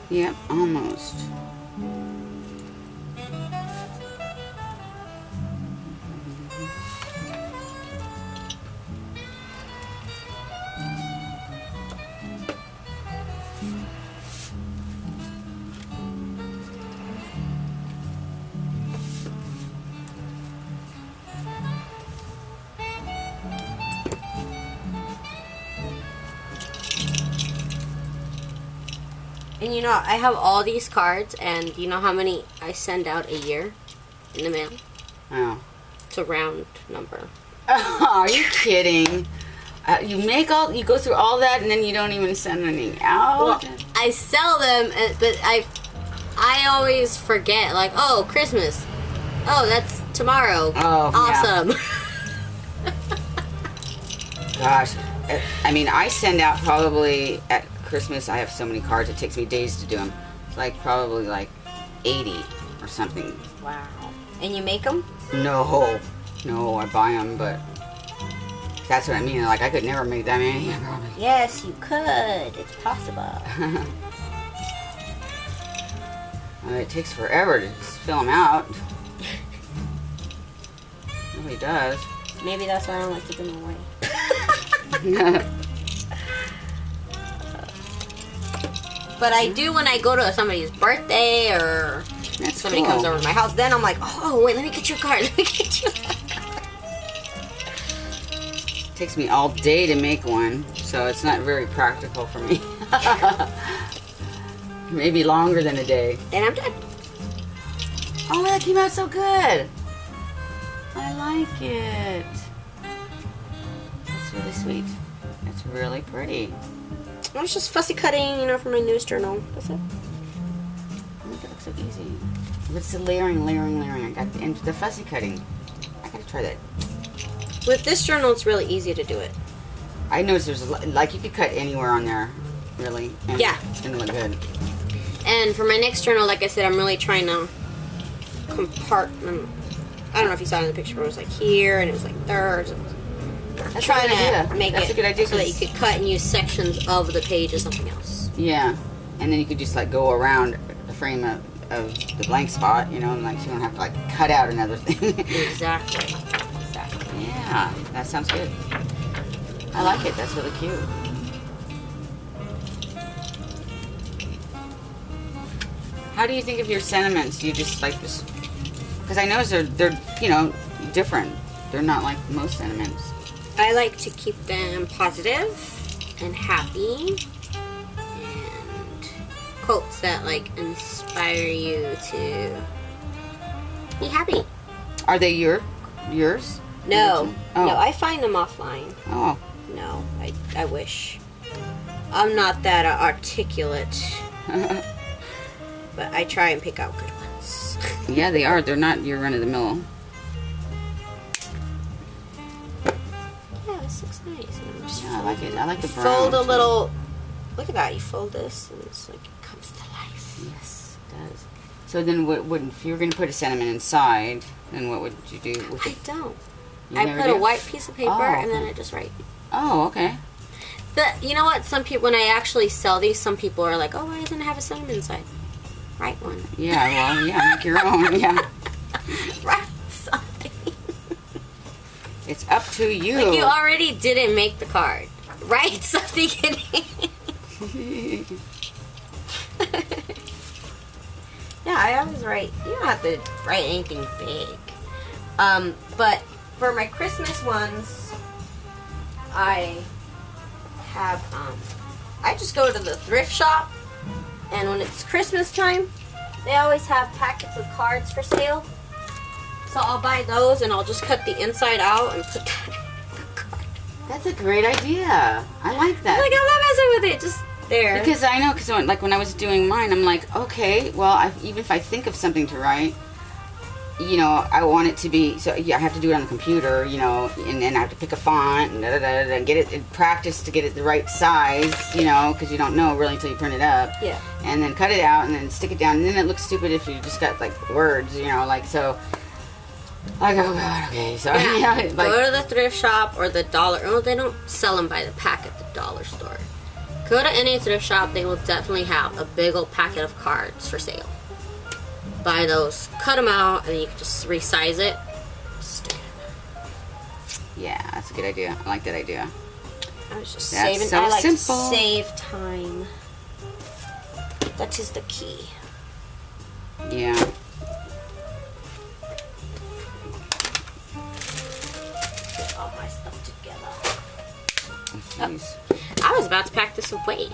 you. Yep, almost. And you know, I have all these cards, and you know how many I send out a year in the mail? Oh. It's a round number. Oh, are you kidding? You go through all that and then you don't even send anything out? Well, I sell them, but I always forget, like, oh, Christmas. Oh, that's tomorrow. Oh, awesome. Yeah. Gosh. I mean, I send out probably at Christmas, I have so many cards, it takes me days to do them. It's like probably like 80 or something. Wow. And you make them? No, I buy them, but that's what I mean. Like, I could never make that many. Yes, you could. It's possible. It takes forever to just fill them out. It really does. Maybe that's why I don't like to give them away. But I do when I go to somebody's birthday or somebody comes over to my house. Then I'm like, oh, wait, let me get you a card. Let me get you a card. It takes me all day to make one, so it's not very practical for me. Maybe longer than a day. Then I'm done. Oh, that came out so good. I like it. That's really sweet. It's really pretty. I was just fussy cutting, you know, for my newest journal. That's it. Oh, that looks so easy. It's the layering. I got the fussy cutting. I gotta try that. With this journal, it's really easy to do it. I noticed there's like you could cut anywhere on there, really. And yeah. It's gonna look good. And for my next journal, like I said, I'm really trying to compartment. I don't know if you saw it in the picture, but it was like here, and it was like thirds. That's trying to make That's it a good idea, so that you could cut and use sections of the page as something else. Yeah, and then you could just like go around the frame of the blank spot, you know, and like so you don't have to like cut out another thing. Exactly. Yeah, that sounds good. I like it. That's really cute. How do you think of your sentiments? Do you just like this? Because I notice they're you know different. They're not like most sentiments. I like to keep them positive and happy, and quotes that like inspire you to be happy. Are they yours? No, oh. no, I find them offline. Oh. No, I wish. I'm not that articulate, but I try and pick out good ones. Yeah, they are. They're not your run-of-the-mill. Yeah, this looks nice. Yeah, I like it. I like the brown. Fold a little. Look at that. You fold this, and it's like it comes to life. Yes, it does. So then, what would if you were going to put a sentiment inside? Then what would you do with it? I don't. You I never put do? a white piece of paper, and then I just write. Oh, okay. You know what? Some people, when I actually sell these, some people are like, "Oh, why doesn't it have a sentiment inside?" Write one. Yeah, well, yeah, make your own. Yeah. Write something. It's up to you. Like you already didn't make the card. Write something in it. Yeah, I always write. You don't have to write anything big. But for my Christmas ones, I have, I just go to the thrift shop, and when it's Christmas time, they always have packets of cards for sale. So I'll buy those, and I'll just cut the inside out and put that in the card. That's a great idea. I like that. Like, I'm not messing with it. Just there. Because I know, like when I was doing mine, I'm like, okay, well, even if I think of something to write, you know, I want it to be, so yeah, I have to do it on the computer, you know, and then I have to pick a font and get it in practice to get it the right size, you know, because you don't know really until you print it up. Yeah. And then cut it out and then stick it down, and then it looks stupid if you just got like words, you know, like so. Like, oh god, okay, so yeah, like, go to the thrift shop or the dollar. Oh, they don't sell them by the pack at the dollar store. Go to any thrift shop; they will definitely have a big old packet of cards for sale. Buy those, cut them out, and then you can just resize it. Yeah, that's a good idea. I like that idea. I was just that's saving. So I like simple. to save time. That is the key. Yeah. Get all my stuff together. Jeez. I was about to pack this away.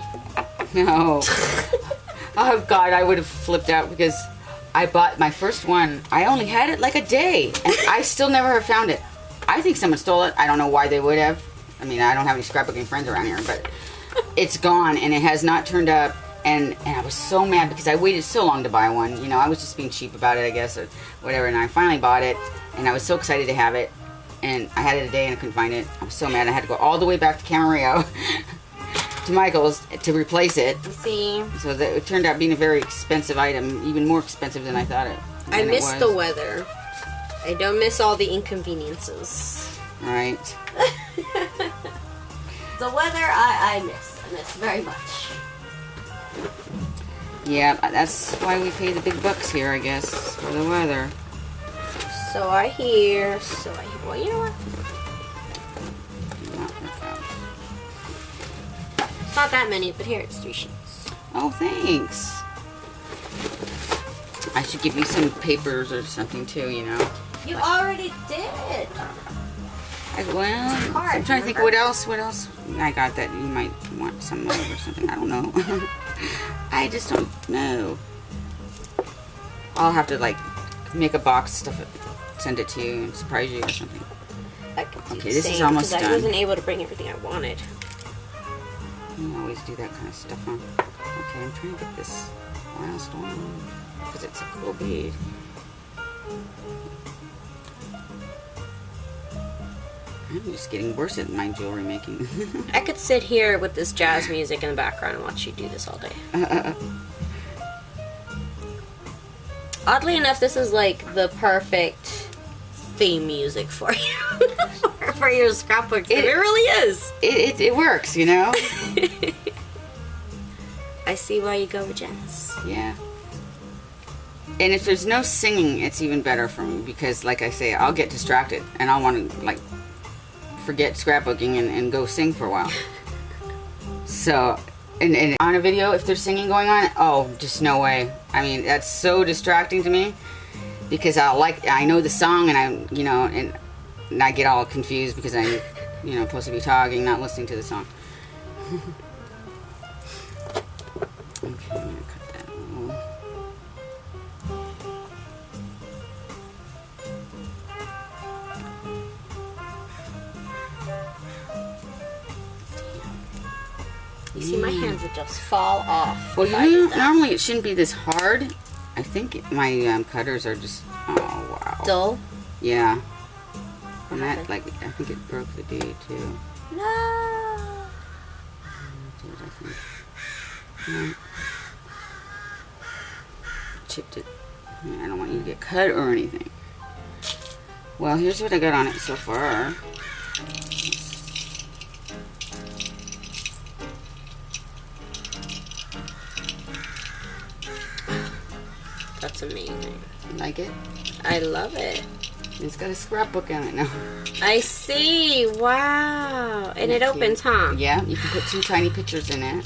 No. Oh god, I would have flipped out because I bought my first one. I only had it like a day, and I still never have found it. I think someone stole it. I don't know why they would have. I mean, I don't have any scrapbooking friends around here, but it's gone, and it has not turned up. And I was so mad because I waited so long to buy one. You know, I was just being cheap about it, I guess, or whatever. And I finally bought it, and I was so excited to have it. And I had it a day, and I couldn't find it. I was so mad. I had to go all the way back to Camarillo to Michael's to replace it. See, So it turned out being a very expensive item, even more expensive than I thought it. I miss the weather. I don't miss all the inconveniences. Right. The weather, I miss very much. Yeah, that's why we pay the big bucks here, I guess, for the weather. So I hear. Well, you know what? Not work out. It's not that many, but here it's 3 sheets. Oh, thanks. I should give you some papers or something too, you know. You already did. I'm trying to think what else I got that you might want some of or something. I don't know. I just don't know. I'll have to like make a box, stuff it, send it to you, and surprise you or something. Okay, this is almost done. I wasn't able to bring everything I wanted. You always do that kind of stuff, huh? Okay, I'm trying to get this last one because it's a cool bead. I'm just getting worse at my jewelry making. I could sit here with this jazz music in the background and watch you do this all day. Oddly enough, this is like the perfect theme music for you. For your scrapbook. It really is. It works, you know? I see why you go with jazz. Yeah. And if there's no singing, it's even better for me because, like I say, I'll get distracted and I'll want to, like, forget scrapbooking and go sing for a while. So, and on a video, if there's singing going on, oh, just no way. I mean, that's so distracting to me because I know the song and and I get all confused because I'm, supposed to be talking, not listening to the song. Okay, I'm gonna cut that little. You see, my hands would just fall off. Well, normally it shouldn't be this hard. I think my cutters are just, oh wow. Dull? Yeah. And that, I think it broke the bead too. No. Yeah. Chipped it. I don't want you to get cut or anything. Well, here's what I got on it so far. That's amazing. You like it? I love it. It's got a scrapbook on it now. I see. Wow. And it opens, huh? Yeah, you can put 2 tiny pictures in it.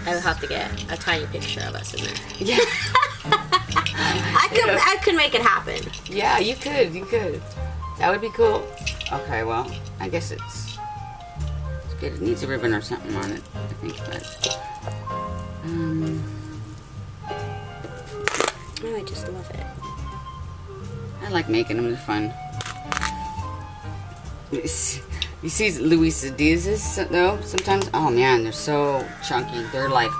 I would have to get a tiny picture of us in there. Yeah. I could make it happen. Yeah, you could. That would be cool. Okay, well, I guess it's good. It needs a ribbon or something on it, I think, but Oh, I just love it. I like making them. They're fun. You see Luisa Diaz's though sometimes. Oh man, they're so chunky. They're like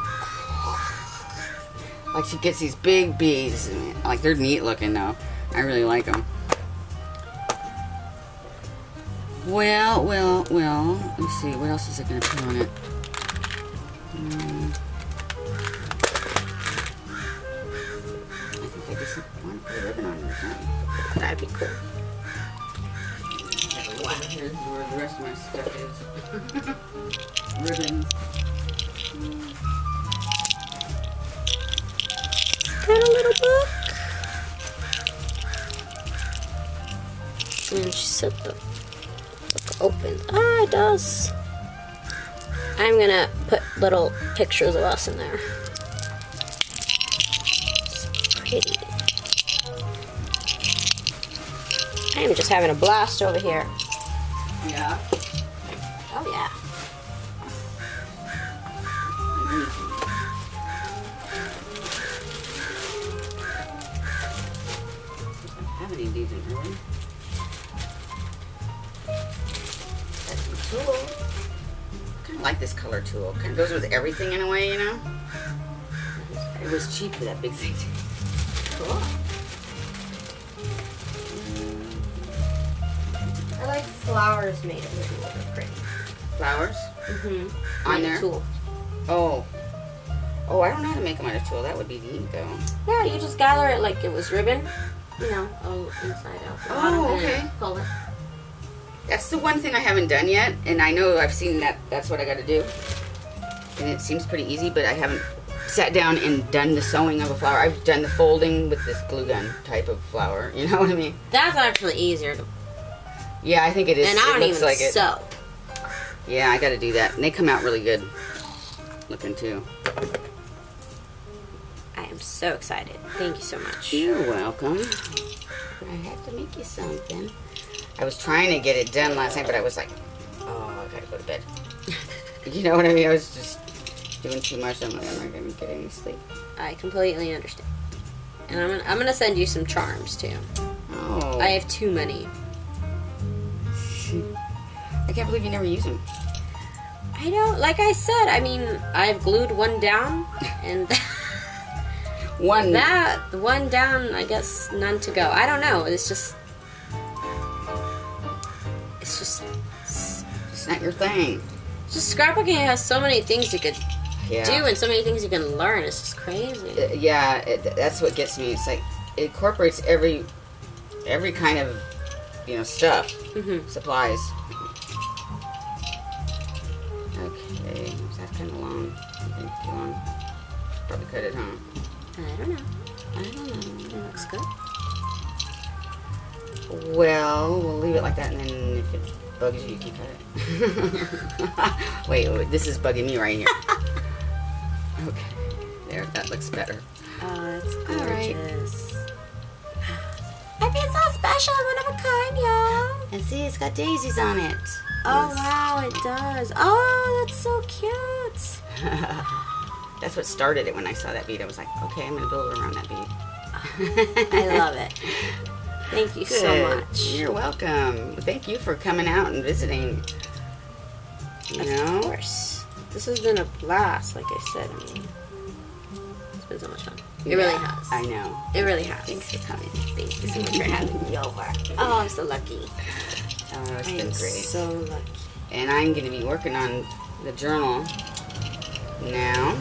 she gets these big beads. Like they're neat looking though. I really like them. Well. Let's see. What else is it gonna put on it? I think I just want to put a ribbon on it or something. That'd be cool. Wow. Here's where the rest of my stuff is. Ribbons. Got a little book. And she said the book opens. Ah, it does. I'm gonna put little pictures of us in there. So pretty. I am just having a blast over here. Yeah. Oh yeah. I don't have any of these in really. That's some tulle. I kind of like this color tulle. Kind of goes with everything in a way, you know. It was cheap for that big thing. Cool. I like flowers made of it. They're pretty. Flowers? Mm-hmm. On there? Tulle. Oh, I don't know how to make them out of tulle. That would be neat, though. Yeah, you just gather it like it was ribbon. You know, inside out. The bottom, okay. And pull it. That's the one thing I haven't done yet, and I know I've seen that's what I got to do. And it seems pretty easy, but I haven't sat down and done the sewing of a flower. I've done the folding with this glue gun type of flower. You know what I mean? That's actually easier to. Yeah, I think it is. And I don't it looks even like it. sew. Yeah, I got to do that, and they come out really good looking too. I am so excited. Thank you so much. You're welcome. I had to make you something. I was trying to get it done last night, but I was like, oh, I gotta go to bed. You know what I mean? I was just doing too much. I'm like, I'm not gonna get any sleep. I completely understand. And I'm gonna send you some charms too. Oh. I have too many. I can't believe you never use them. I don't. Like I said, I mean, I've glued one down, and One down. I guess none to go. I don't know. It's just It's not your thing. scrapbooking has so many things you could Yeah. do and so many things you can learn. It's just crazy. That's what gets me. It's like it incorporates every kind of stuff, supplies. Okay, is that kind of long? I think too long. Probably cut it, huh? I don't know. It looks good. Well, we'll leave it like that, and then if it bugs you, you can cut it. wait, this is bugging me right here. Okay, there, that looks better. Oh, that's gorgeous. All right. I feel so special, one of a kind, y'all. And see, it's got daisies on it. Oh, wow, it does. Oh, that's so cute. That's what started it when I saw that bead. I was like, okay, I'm going to build around that bead. I love it. Thank you so Good. much. You're welcome. Thank you for coming out and visiting. Of course. This has been a blast, like I said. I mean, it's been so much fun. It really has. I know. It really has. Thanks for coming. Thank you so much for having me over. Oh, I'm so lucky. Oh, it's I been am great. so lucky. And I'm going to be working on the journal now.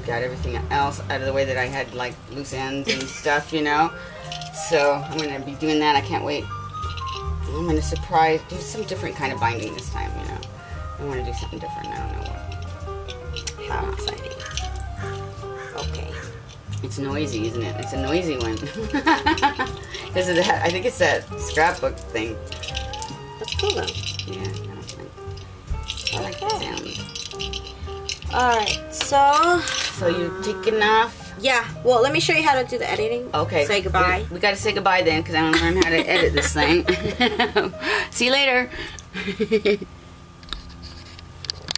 Got everything else out of the way that I had, like loose ends and stuff, So I'm going to be doing that. I can't wait. I'm going to do some different kind of binding this time, I want to do something different. I don't know what. How exciting. Okay. It's noisy, isn't it? It's a noisy one. Because of that, I think it's that scrapbook thing. That's cool, though. Yeah, I like the sound. Alright, so you take enough? Yeah, well, let me show you how to do the editing. Okay. Say goodbye. We got to say goodbye then, because I want to learn how to edit this thing. See you later.